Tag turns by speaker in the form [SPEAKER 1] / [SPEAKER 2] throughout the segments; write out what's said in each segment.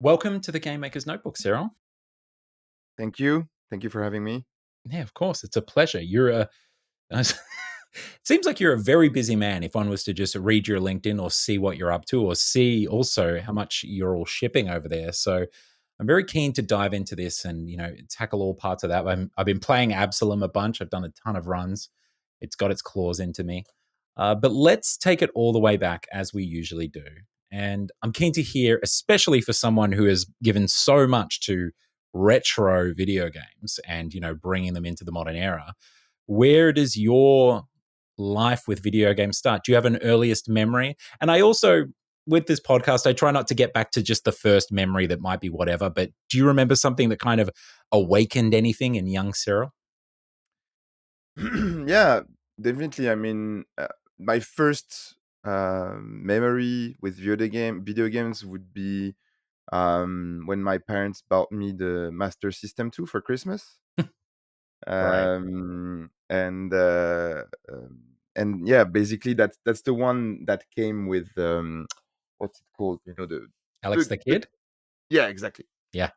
[SPEAKER 1] Welcome to the Game Maker's Notebook, Cyril.
[SPEAKER 2] Thank you. Thank you for having me.
[SPEAKER 1] Yeah, of course. It's a pleasure. It seems like you're a very busy man if one was to just read your LinkedIn or see what you're up to or see also how much you're all shipping over there. So I'm very keen to dive into this and, tackle all parts of that. I've been playing Absolum a bunch. I've done a ton of runs. It's got its claws into me. But let's take it all the way back as we usually do. And I'm keen to hear, especially for someone who has given so much to retro video games and, bringing them into the modern era. Where does your life with video games start? Do you have an earliest memory? And I also, with this podcast, I try not to get back to just the first memory that might be whatever, but do you remember something that kind of awakened anything in young Cyril?
[SPEAKER 2] Yeah, definitely. My first memory with video games would be when my parents bought me the Master System 2 for Christmas.
[SPEAKER 1] Great.
[SPEAKER 2] And yeah, basically that's the one that came with what's it called?
[SPEAKER 1] Alex
[SPEAKER 2] The,
[SPEAKER 1] the
[SPEAKER 2] the
[SPEAKER 1] Kid?
[SPEAKER 2] yeah, exactly.
[SPEAKER 1] Yeah.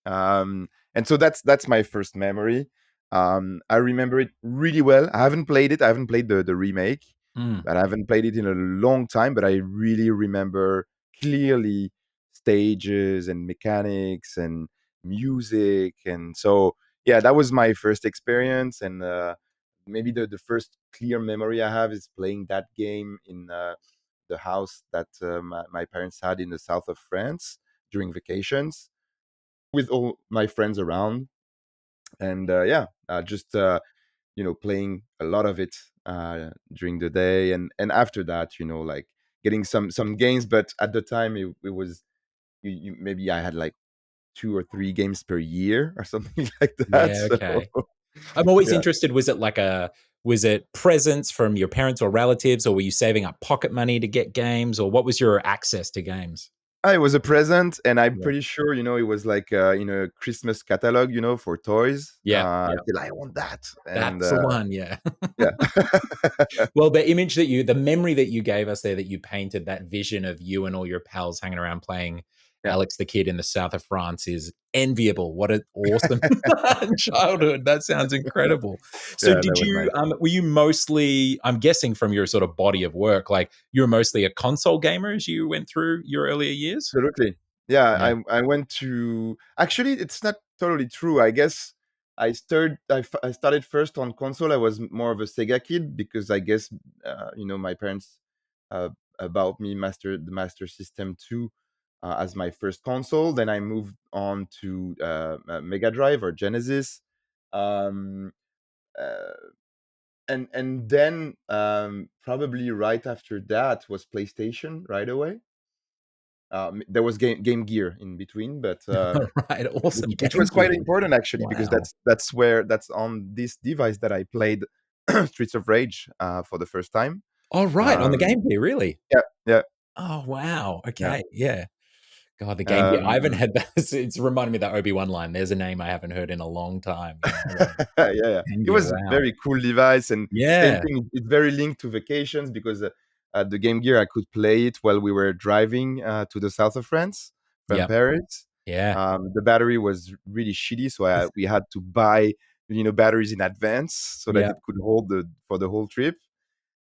[SPEAKER 2] And so that's my first memory. I remember it really well. I haven't played it. I haven't played the remake,
[SPEAKER 1] Mm.
[SPEAKER 2] but I haven't played it in a long time. But I really remember clearly stages and mechanics and music, and so yeah, that was my first experience. And maybe the first clear memory I have is playing that game in the house that my parents had in the south of France during vacations with all my friends around, and just playing a lot of it during the day, and after that, like getting some games. But at the time, it was maybe I had like 2 or 3 games per year or something like that.
[SPEAKER 1] Yeah,
[SPEAKER 2] So
[SPEAKER 1] okay. I'm always
[SPEAKER 2] yeah.
[SPEAKER 1] interested, was it presents from your parents or relatives, or were you saving up pocket money to get games, or what was your access to games?
[SPEAKER 2] It was a present, and I'm
[SPEAKER 1] Yeah.
[SPEAKER 2] pretty sure it was like in a Christmas catalog, for toys.
[SPEAKER 1] Yeah,
[SPEAKER 2] I
[SPEAKER 1] yeah.
[SPEAKER 2] feel I want that, and
[SPEAKER 1] That's the one, yeah.
[SPEAKER 2] yeah.
[SPEAKER 1] Well, the memory that you gave us there, that you painted, that vision of you and all your pals hanging around playing
[SPEAKER 2] Yeah.
[SPEAKER 1] Alex the Kid in the south of France is enviable. What an awesome childhood. That sounds incredible. So
[SPEAKER 2] Yeah, that
[SPEAKER 1] did
[SPEAKER 2] was
[SPEAKER 1] you,
[SPEAKER 2] nice.
[SPEAKER 1] were you mostly, I'm guessing from your sort of body of work, like you were mostly a console gamer as you went through your earlier years?
[SPEAKER 2] Absolutely. Yeah,
[SPEAKER 1] Yeah.
[SPEAKER 2] I went to actually, it's not totally true. I guess I started first on console. I was more of a Sega kid because I guess my parents uh, bought me the Master System 2 as my first console. Then I moved on to Mega Drive or Genesis. Um, uh, and then probably right after that was PlayStation right away. There was Game Gear in between, but
[SPEAKER 1] Right.
[SPEAKER 2] which
[SPEAKER 1] Awesome.
[SPEAKER 2] which
[SPEAKER 1] Game
[SPEAKER 2] was quite
[SPEAKER 1] Gear.
[SPEAKER 2] important actually, because
[SPEAKER 1] Wow.
[SPEAKER 2] that's on this device that I played Streets of Rage for the first time.
[SPEAKER 1] Oh, right. On the
[SPEAKER 2] Um,
[SPEAKER 1] Game Gear, really?
[SPEAKER 2] yeah, yeah,
[SPEAKER 1] Oh, wow.
[SPEAKER 2] yeah.
[SPEAKER 1] Okay. Yeah. God, the Game Gear. I haven't
[SPEAKER 2] Um,
[SPEAKER 1] had that. It's reminded me of that Obi-Wan line. There's a name I haven't heard in a long time.
[SPEAKER 2] yeah, yeah.
[SPEAKER 1] Game
[SPEAKER 2] It
[SPEAKER 1] Gear.
[SPEAKER 2] was a
[SPEAKER 1] Wow.
[SPEAKER 2] very cool device, and same
[SPEAKER 1] Yeah.
[SPEAKER 2] thing. It's very linked to vacations because the Game Gear I could play it while we were driving to the south of France from
[SPEAKER 1] Yep.
[SPEAKER 2] Paris.
[SPEAKER 1] Yeah.
[SPEAKER 2] The battery was really shitty, so we had to buy batteries in advance so that
[SPEAKER 1] Yeah.
[SPEAKER 2] it could hold for the whole trip.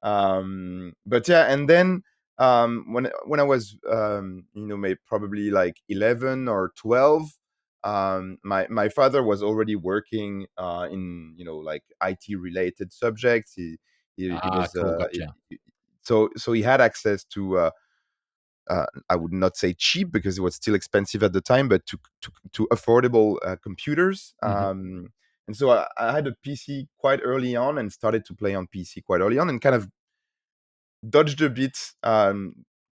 [SPEAKER 2] But yeah, and then when I was probably like 11 or 12, my father was already working in like IT related subjects. He
[SPEAKER 1] Ah,
[SPEAKER 2] was
[SPEAKER 1] cool. Gotcha.
[SPEAKER 2] so he had access to I would not say cheap because it was still expensive at the time, but to affordable computers.
[SPEAKER 1] Mhm.
[SPEAKER 2] And so I had a PC quite early on and started to play on PC quite early on, and kind of dodged a bit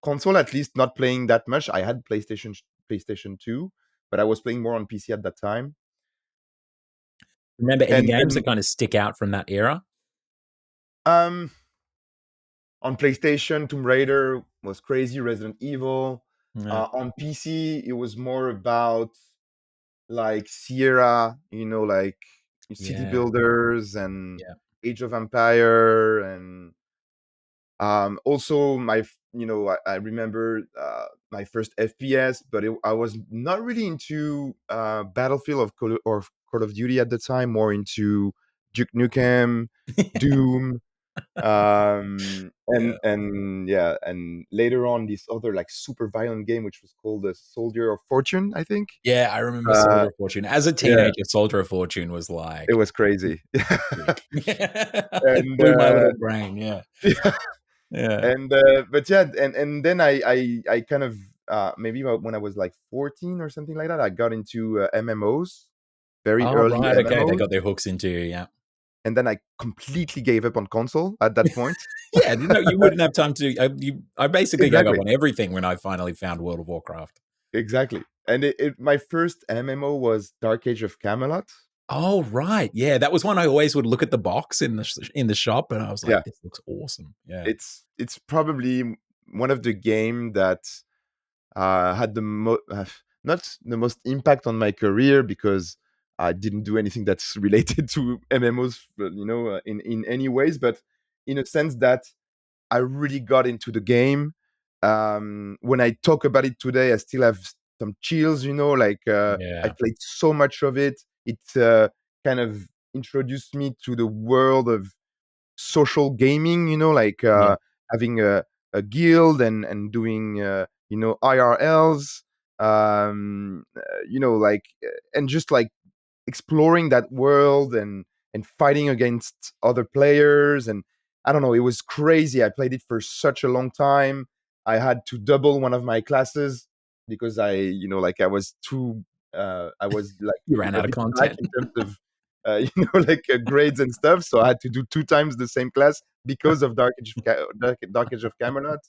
[SPEAKER 2] console, at least not playing that much. I had PlayStation 2, but I was playing more on PC at that time.
[SPEAKER 1] Remember any games that
[SPEAKER 2] And
[SPEAKER 1] kinda stick out from that era?
[SPEAKER 2] um on PlayStation, Tomb Raider was crazy, Resident Evil.
[SPEAKER 1] Yeah.
[SPEAKER 2] On PC, it was more about like Sierra, like City
[SPEAKER 1] Yeah.
[SPEAKER 2] Builders and
[SPEAKER 1] Yeah.
[SPEAKER 2] Age of Empire, and also I remember my first FPS, but I was not really into Battlefield or Call of Duty at the time. More into Duke Nukem, Doom,
[SPEAKER 1] Yeah.
[SPEAKER 2] and yeah, and later on this other like super violent game which was called the Soldier of Fortune, I think.
[SPEAKER 1] Yeah, I remember
[SPEAKER 2] Uh,
[SPEAKER 1] Soldier of Fortune. As a
[SPEAKER 2] yeah,
[SPEAKER 1] teenager, Soldier of Fortune was
[SPEAKER 2] it
[SPEAKER 1] like
[SPEAKER 2] was crazy.
[SPEAKER 1] epic. It
[SPEAKER 2] And
[SPEAKER 1] blew my little brain, yeah.
[SPEAKER 2] yeah,
[SPEAKER 1] Yeah.
[SPEAKER 2] and but yeah, and then I kind of maybe when I was like 14 or something like that, I got into MMOs, very
[SPEAKER 1] Oh,
[SPEAKER 2] early
[SPEAKER 1] right, okay, they
[SPEAKER 2] MMOs,
[SPEAKER 1] got their hooks into you, yeah.
[SPEAKER 2] and then I completely gave up on console at that point.
[SPEAKER 1] Yeah, no, you wouldn't have time to I basically gave up
[SPEAKER 2] Exactly,
[SPEAKER 1] on everything when I finally found World of Warcraft.
[SPEAKER 2] exactly. And my first MMO was Dark Age of Camelot.
[SPEAKER 1] Oh, right, yeah, that was one I always would look at the box in the shop, and I was like,
[SPEAKER 2] Yeah,
[SPEAKER 1] "This looks awesome." Yeah.
[SPEAKER 2] it's probably one of the game that had not the most impact on my career because I didn't do anything that's related to MMOs, in any ways, but in a sense that I really got into the game. When I talk about it today, I still have some chills. Like I
[SPEAKER 1] Yeah,
[SPEAKER 2] played so much of it. It kind of introduced me to the world of social gaming. Like
[SPEAKER 1] yeah,
[SPEAKER 2] having a guild and doing IRLs. Like and just like exploring that world and fighting against other players. And I don't know, it was crazy. I played it for such a long time. I had to double one of my classes because like I was like
[SPEAKER 1] you ran
[SPEAKER 2] a
[SPEAKER 1] out of
[SPEAKER 2] bit back
[SPEAKER 1] content.
[SPEAKER 2] in terms of like grades and stuff, so I had to do two times the same class because of Dark Age of Camelot.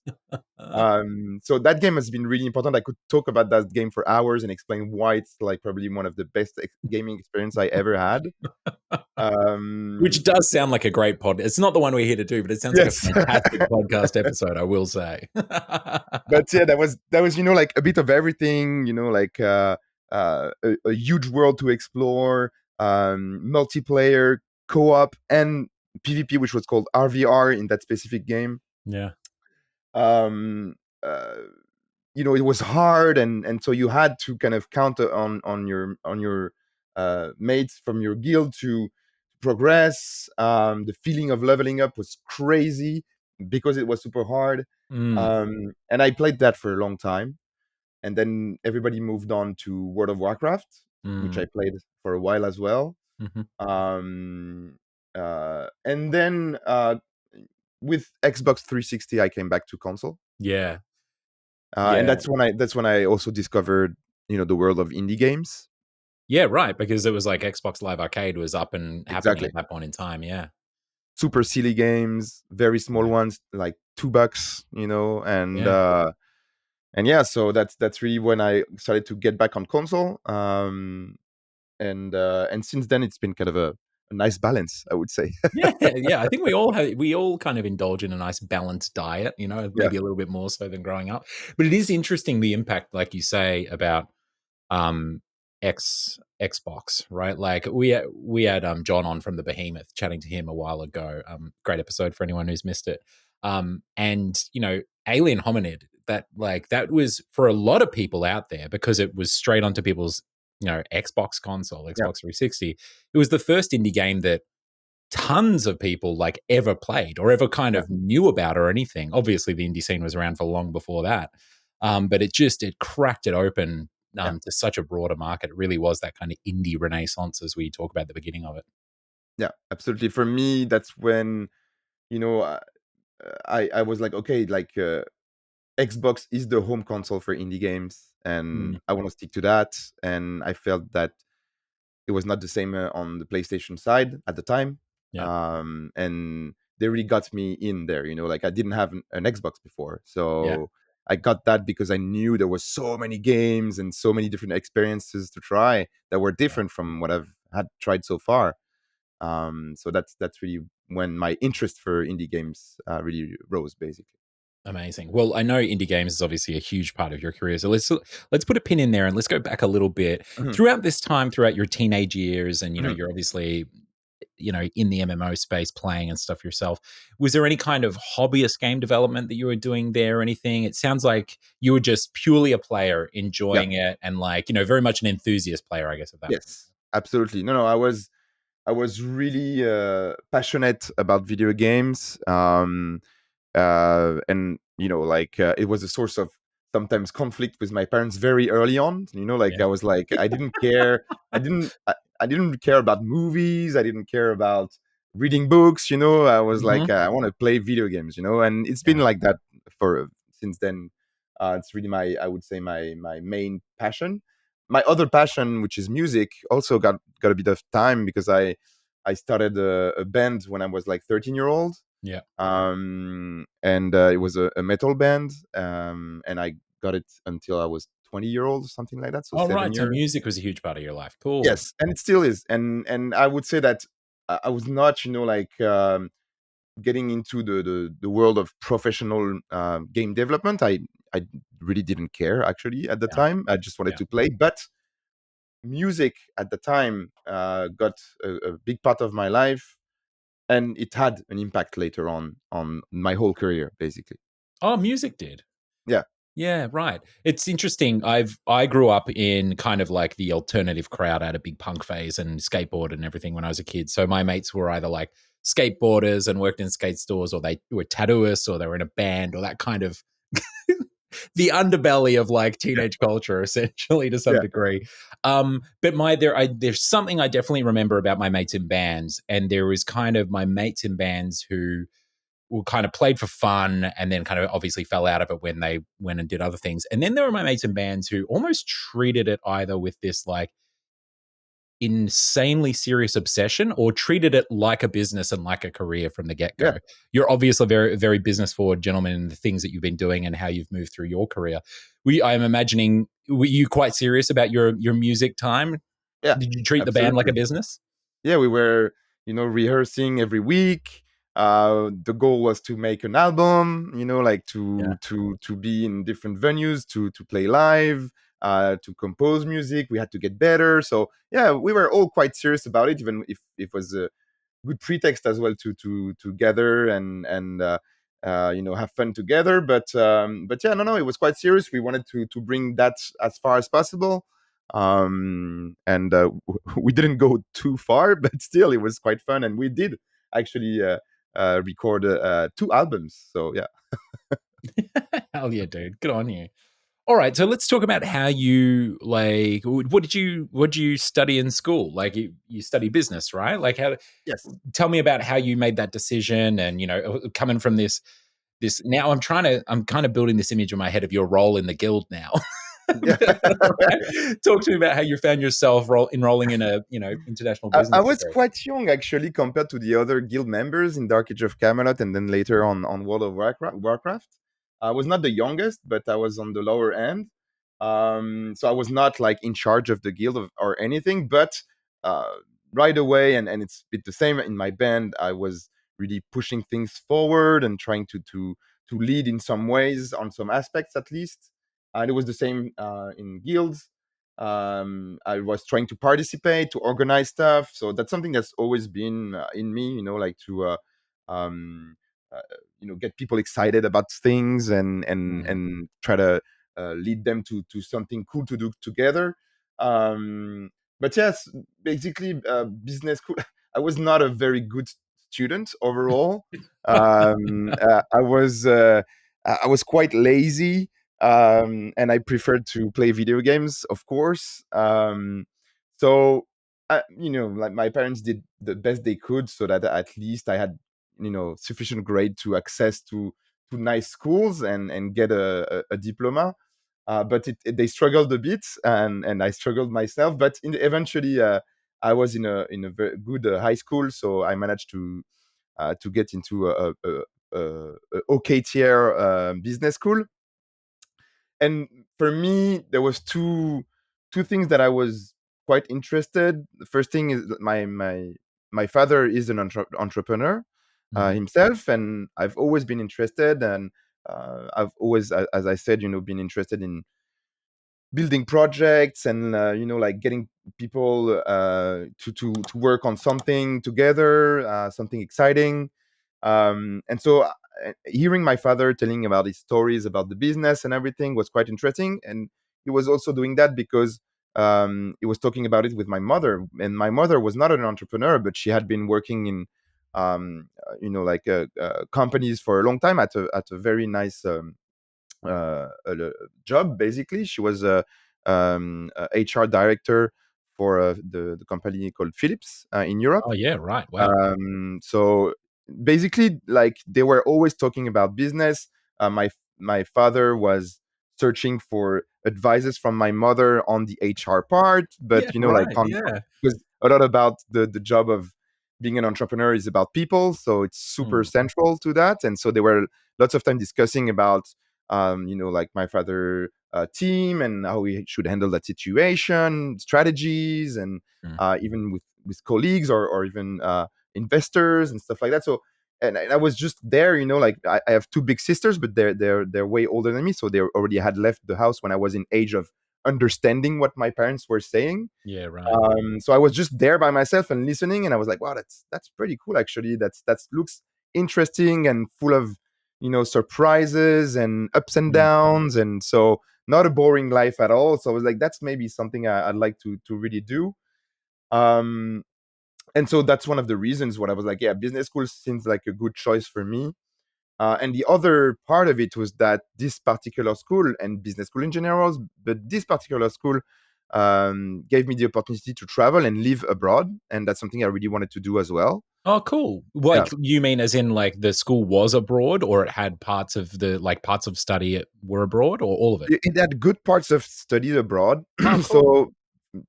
[SPEAKER 2] So that game has been really important. I could talk about that game for hours and explain why it's like probably one of the best gaming experience I ever had.
[SPEAKER 1] Which
[SPEAKER 2] Um,
[SPEAKER 1] does sound like a great pod it's not the one we're here to do, but it sounds like a
[SPEAKER 2] yes,
[SPEAKER 1] fantastic podcast episode, I will say.
[SPEAKER 2] but yeah, that was like a bit of everything. Like a huge world to explore, multiplayer, co-op, and PvP, which was called RVR in that specific game.
[SPEAKER 1] Yeah.
[SPEAKER 2] Um, uh, it was hard, and so you had to kind of count on your mates from your guild to progress. The feeling of leveling up was crazy because it was super hard.
[SPEAKER 1] Mm,
[SPEAKER 2] And I played that for a long time, and then everybody moved on to World of Warcraft, which I
[SPEAKER 1] mm,
[SPEAKER 2] played for a while as well.
[SPEAKER 1] mhm.
[SPEAKER 2] And then with Xbox 360, I came back to console.
[SPEAKER 1] Yeah,
[SPEAKER 2] And
[SPEAKER 1] yeah.
[SPEAKER 2] that's when I also discovered the world of indie games.
[SPEAKER 1] Yeah, right, because it was like Xbox Live Arcade was up and happening
[SPEAKER 2] Exactly.
[SPEAKER 1] at that point in time, yeah.
[SPEAKER 2] Super silly games, very small
[SPEAKER 1] Yeah,
[SPEAKER 2] ones, like $2,
[SPEAKER 1] yeah.
[SPEAKER 2] and yeah, so that's really when I started to get back on console. And since then it's been kind of a nice balance, I would say.
[SPEAKER 1] Yeah, yeah, I think we all kind of indulge in a nice balanced diet,
[SPEAKER 2] Yeah,
[SPEAKER 1] maybe a little bit more so than growing up. But it is interesting the impact, like you say, about um Xbox, right? Like we had John on from the Behemoth chatting to him a while ago. Great episode for anyone who's missed it. And Alien Hominid, that was for a lot of people out there because it was straight onto people's Xbox console,
[SPEAKER 2] yeah,
[SPEAKER 1] Xbox 360. It was the first indie game that tons of people like ever played or ever kind
[SPEAKER 2] yeah,
[SPEAKER 1] of knew about or anything. Obviously, the indie scene was around for long before that, but it cracked it open
[SPEAKER 2] yeah,
[SPEAKER 1] to such a broader market. It really was that kind of indie renaissance as we talk about at the beginning of it.
[SPEAKER 2] yeah, absolutely. For me, that's when you know uh, I was like, okay, like Xbox is the home console for indie games, and
[SPEAKER 1] Mm,
[SPEAKER 2] I want to stick to that. And I felt that it was not the same on the PlayStation side at the time.
[SPEAKER 1] yeah,
[SPEAKER 2] And they really got me in there. Like I didn't have an Xbox before,
[SPEAKER 1] yeah,
[SPEAKER 2] so I got that because I knew there was so many games and so many different experiences to try that were
[SPEAKER 1] yeah.
[SPEAKER 2] different from what I've had tried so far. So that's really when my interest for indie games really rose, basically.
[SPEAKER 1] Amazing. Well, I know indie games is obviously a huge part of your career, so let's put a pin in there and let's go back a little bit
[SPEAKER 2] Mhm,
[SPEAKER 1] throughout this time, throughout your teenage years, and
[SPEAKER 2] mhm,
[SPEAKER 1] you're obviously in the MMO space playing and stuff yourself. Was there any kind of hobbyist game development that you were doing there or anything? It sounds like you were just purely a player
[SPEAKER 2] Yeah.
[SPEAKER 1] enjoying it and like, very much an enthusiast player, I guess, at that point.
[SPEAKER 2] Yes. Absolutely. No, no. I was really passionate about video games. And like it was a source of sometimes conflict with my parents very early on. Like
[SPEAKER 1] Yeah.
[SPEAKER 2] I was like, I didn't care. I didn't care about movies. I didn't care about reading books. I was like,
[SPEAKER 1] Mhm.
[SPEAKER 2] I want to play video games. And it's been
[SPEAKER 1] Yeah.
[SPEAKER 2] like that for since then. It's really I would say my main passion. My other passion, which is music, also got a bit of time because I started a band when I was like 13-year-old,
[SPEAKER 1] Yeah.
[SPEAKER 2] and it was a metal band, and I got it until I was 20-year-old, something like that, so
[SPEAKER 1] All
[SPEAKER 2] seven
[SPEAKER 1] right. So
[SPEAKER 2] years.
[SPEAKER 1] music was a huge part of your life. Cool.
[SPEAKER 2] Yes, and it still is, and I would say that I was not, like getting into the world of professional game development. I really didn't care actually at the
[SPEAKER 1] Yeah.
[SPEAKER 2] time. I just wanted
[SPEAKER 1] Yeah.
[SPEAKER 2] to play, but music at the time got a big part of my life, and it had an impact later on my whole career, basically.
[SPEAKER 1] Oh, music did.
[SPEAKER 2] Yeah.
[SPEAKER 1] Yeah, right. It's interesting. I grew up in kind of like the alternative crowd. I had a big punk phase and skateboard and everything when I was a kid. So my mates were either like skateboarders and worked in skate stores, or they were tattooists, or they were in a band, or that kind of the underbelly of like
[SPEAKER 2] Yeah.
[SPEAKER 1] teenage culture, essentially to some
[SPEAKER 2] Yeah.
[SPEAKER 1] degree. But there's something I definitely remember about my mates in bands, and there was kind of my mates in bands who were kind of played for fun and then kind of obviously fell out of it when they went and did other things. And then there were my mates in bands who almost treated it either with this like insanely serious obsession or treated it like a business and like a career from the
[SPEAKER 2] Yeah.
[SPEAKER 1] get-go. You're obviously very, very business forward gentleman in the things that you've been doing and how you've moved through your career. I'm imagining, were you quite serious about your music time?
[SPEAKER 2] Yeah.
[SPEAKER 1] Did you treat the band like a
[SPEAKER 2] Absolutely.
[SPEAKER 1] business?
[SPEAKER 2] Yeah, we were, rehearsing every week. The goal was to make an album, like
[SPEAKER 1] Yeah.
[SPEAKER 2] to be in different venues, to play live, to compose music. We had to get better. So yeah, we were all quite serious about it, even if it was a good pretext as well to gather and have fun together. But yeah, no, no, it was quite serious. We wanted to bring that as far as possible, and we didn't go too far, but still it was quite fun, and we did actually record two albums. So yeah.
[SPEAKER 1] Hell yeah, dude. Good on you. All right, so let's talk about how you like. What did you study in school? Like you study business, right? Like how?
[SPEAKER 2] Yes.
[SPEAKER 1] Tell me about how you made that decision, and coming from this. Now I'm kind of building this image in my head of your role in the guild now.
[SPEAKER 2] Yeah.
[SPEAKER 1] Right? Talk to me about how you found yourself enrolling in a international
[SPEAKER 2] I
[SPEAKER 1] business
[SPEAKER 2] was
[SPEAKER 1] degree.
[SPEAKER 2] quite young actually compared to the other guild members in Dark Age of Camelot and then later on World of Warcraft. I was not the youngest, but I was on the lower end. So I was not like in charge of the guild or anything, but uh, right away, and it's bit the same in my band. I was really pushing things forward and trying to lead in some ways on some aspects at least. And it was the same in guilds. I was trying to participate, to organize stuff. So that's something that's always been in me, like to um, uh, get people excited about things
[SPEAKER 1] Mm.
[SPEAKER 2] and try to lead them to something cool to do together. But yes, basically business school. I was not a very good student overall. I was quite lazy, and I preferred to play video games, of course. So, like my parents did the best they could so that at least I had, sufficient grade to access to nice schools and get a diploma. But they struggled a bit, and I struggled myself. But eventually, I was in a very good high school, so I managed to get into a okay tier business school. And for me, there was two things that I was quite interested. The first thing is that my father is an entrepreneur
[SPEAKER 1] Mhm.
[SPEAKER 2] himself, and I've always been interested, and I've always, as I said, been interested building projects and like getting people to work on something together, something exciting. And so hearing my father telling about his stories about the business and everything was quite interesting. And he was also doing that because he was talking about it with my mother, and my mother was not an entrepreneur, but she had been working in like companies for a long time at a very nice job. Basically, she was a HR director for the company called Philips in Europe.
[SPEAKER 1] Oh, yeah, right, wow.
[SPEAKER 2] So basically, like, they were always talking about business. My father was searching for advices from my mother on the HR part,
[SPEAKER 1] Yeah,
[SPEAKER 2] but like
[SPEAKER 1] right,
[SPEAKER 2] on,
[SPEAKER 1] yeah.
[SPEAKER 2] because a lot about the job of being an entrepreneur is about people, so it's super
[SPEAKER 1] Mm,
[SPEAKER 2] central to that. And so there were lots of time discussing about like my father team and how we should handle that situation, strategies, and
[SPEAKER 1] mm,
[SPEAKER 2] even with colleagues or even investors and stuff like that. So and I was just there, like I have two big sisters, but they're way older than me, so they already had left the house when I was in age of understanding what my parents were saying.
[SPEAKER 1] yeah, right.
[SPEAKER 2] So I was just there by myself and listening, and I was like, wow, that's pretty cool actually. That looks interesting and full of surprises and ups and
[SPEAKER 1] Mm,
[SPEAKER 2] downs, and so not a boring life at all. So I was like, that's maybe something I'd like to really do. Um, and so that's one of the reasons what I was like, yeah, business school seems like a good choice for me. And the other part of it was that this particular school, and business school in general, but this particular school gave me the opportunity to travel and live abroad, and that's something I really wanted to do as well.
[SPEAKER 1] oh, cool.
[SPEAKER 2] Yeah,
[SPEAKER 1] Like, you mean as in, like, the school was abroad, or it had parts of study it were abroad, or all of it?
[SPEAKER 2] it had good parts of study abroad.
[SPEAKER 1] Oh, cool.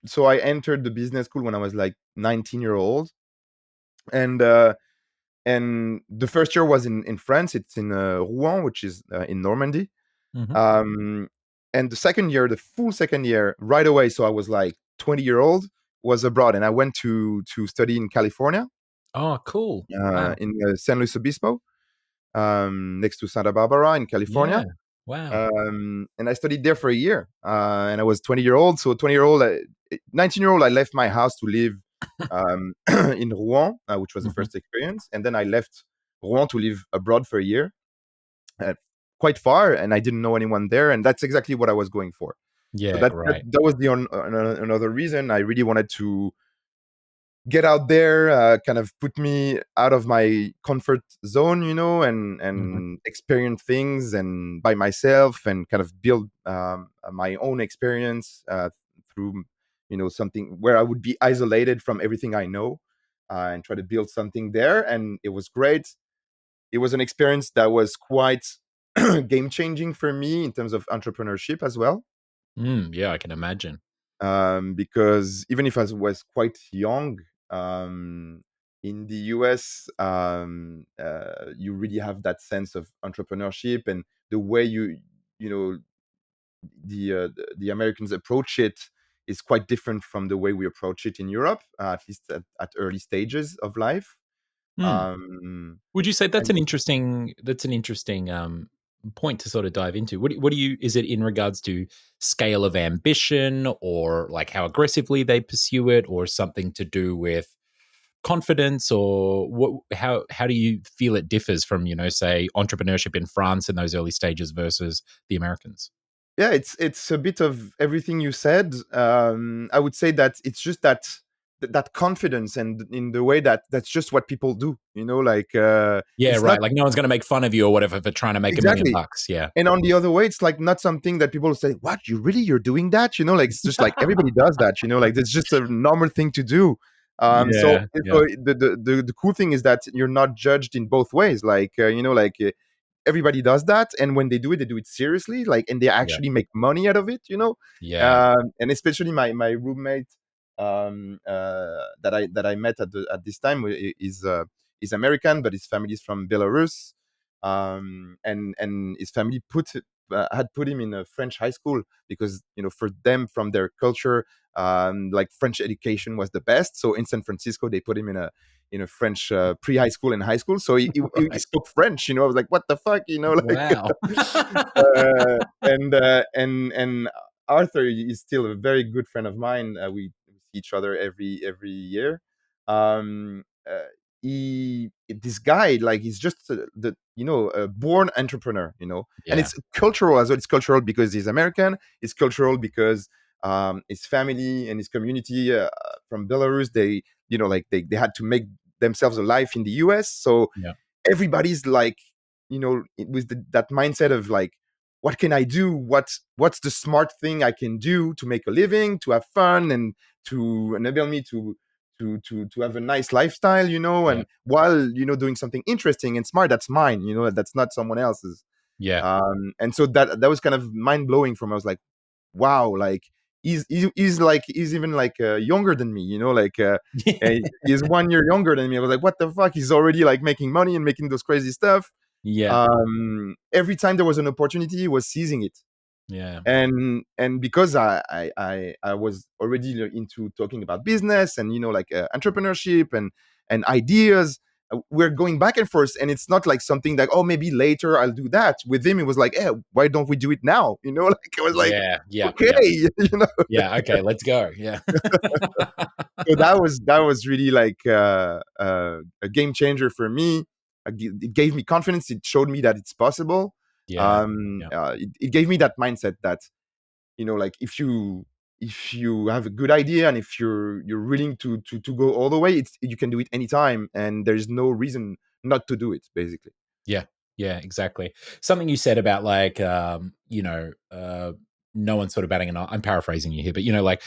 [SPEAKER 2] So I entered the business school when I was like 19-year-old, and the first year was in France. It's in Rouen, which is in Normandy.
[SPEAKER 1] Mhm.
[SPEAKER 2] Um, and the second year, the full second year, right away, so I was like 20-year-old, was abroad, and I went to study in California,
[SPEAKER 1] Oh, cool. Wow.
[SPEAKER 2] in San Luis Obispo, next to Santa Barbara in
[SPEAKER 1] Yeah.
[SPEAKER 2] California.
[SPEAKER 1] Wow.
[SPEAKER 2] And I studied there for a year, and I was 20-year-old. So 20-year-old, 19-year-old, I left my house to live in Rouen, which was the
[SPEAKER 1] Mhm.
[SPEAKER 2] first experience, and then I left Rouen to live abroad for a year, uh, quite far, and I didn't know anyone there, and that's exactly what I was going for. So
[SPEAKER 1] Yeah,
[SPEAKER 2] that
[SPEAKER 1] right.
[SPEAKER 2] that was the another reason I really wanted to get out there, kind of put me out of my comfort zone,
[SPEAKER 1] Mhm.
[SPEAKER 2] and experience things and by myself, and kind of build my own experience through something where I would be isolated from everything I know, and try to build something there. And it was great. It was an experience that was quite game changing for me in terms of entrepreneurship as well,
[SPEAKER 1] Yeah, I can imagine.
[SPEAKER 2] because even if I was quite young, um, in the US, you really have that sense of entrepreneurship, and the way you know the Americans approach it is quite different from the way we approach it in Europe, at least at early stages of life.
[SPEAKER 1] Hmm.
[SPEAKER 2] Um,
[SPEAKER 1] Would you say
[SPEAKER 2] and
[SPEAKER 1] that's an interesting, point to sort of dive into? What do you is it in regards to scale of ambition, or, like, how aggressively they pursue it, or something to do with confidence, or how do you feel it differs from, say, entrepreneurship in France in those early stages versus the Americans?
[SPEAKER 2] Yeah, it's a bit of everything you said. I would say that it's just that confidence, and in the way that that's just what people do. Like,
[SPEAKER 1] Yeah,
[SPEAKER 2] it's not
[SPEAKER 1] right, like, no one's gonna make fun of you or whatever for trying to make
[SPEAKER 2] exactly.
[SPEAKER 1] $1,000,000, yeah.
[SPEAKER 2] And on the other way, it's like not something that people say, "What, you're doing that?" Like, it's just like everybody does that. Like, it's just a normal thing to do. So
[SPEAKER 1] Yeah, yeah,
[SPEAKER 2] the cool thing is that you're not judged in both ways. Like, like, everybody does that, and when they do it seriously, like, and they
[SPEAKER 1] yeah,
[SPEAKER 2] actually make money out of it.
[SPEAKER 1] yeah.
[SPEAKER 2] And especially my roommate, that I met at this time, is American, but his family is from Belarus. And his family had put him in a French high school, because for them, from their culture, like, French education was the best. So in San Francisco, they put him in a French pre-high school and high school. So he
[SPEAKER 1] Right.
[SPEAKER 2] spoke French. I was like, what the fuck, like,
[SPEAKER 1] Wow.
[SPEAKER 2] and Arthur is still a very good friend of mine. We see each other every year. He this guy, like, he's just the a born entrepreneur, and
[SPEAKER 1] Yeah.
[SPEAKER 2] it's cultural as well. It's cultural because he's American. It's cultural because his family and his community from Belarus, they like they had to make themselves a life in the US. So
[SPEAKER 1] Yeah.
[SPEAKER 2] everybody's like, with that mindset of like, what can I do? What's the smart thing I can do to make a living, to have fun, and to enable me to have a nice lifestyle,
[SPEAKER 1] Yeah.
[SPEAKER 2] and while doing something interesting and smart that's mine, that's not someone else's.
[SPEAKER 1] Yeah.
[SPEAKER 2] And so that was kind of mind blowing for me. I was like, wow, like he's even like younger than me, like he's 1 year younger than me. I was like, what the fuck? He's already like making money and making those crazy stuff.
[SPEAKER 1] Yeah.
[SPEAKER 2] Every time there was an opportunity, he was seizing it.
[SPEAKER 1] Yeah.
[SPEAKER 2] And because I was already into talking about business and like entrepreneurship and ideas, we're going back and forth, and it's not like something like, oh, maybe later I'll do that. With him it was like, hey, why don't we do it now? Like, I was like,
[SPEAKER 1] Yeah. Yeah.
[SPEAKER 2] okay.
[SPEAKER 1] Yeah. Yeah. Okay. Let's go. Yeah.
[SPEAKER 2] So that was really like a game changer for me. It gave me confidence. It showed me that it's possible.
[SPEAKER 1] Yeah. Yeah.
[SPEAKER 2] It gave me that mindset that like, if you have a good idea, and if you're willing to go all the way, you can do it anytime, and there's no reason not to do it, basically.
[SPEAKER 1] Yeah. Yeah, exactly. Something you said about like, no one's sort of batting an eye. I'm paraphrasing you here, but like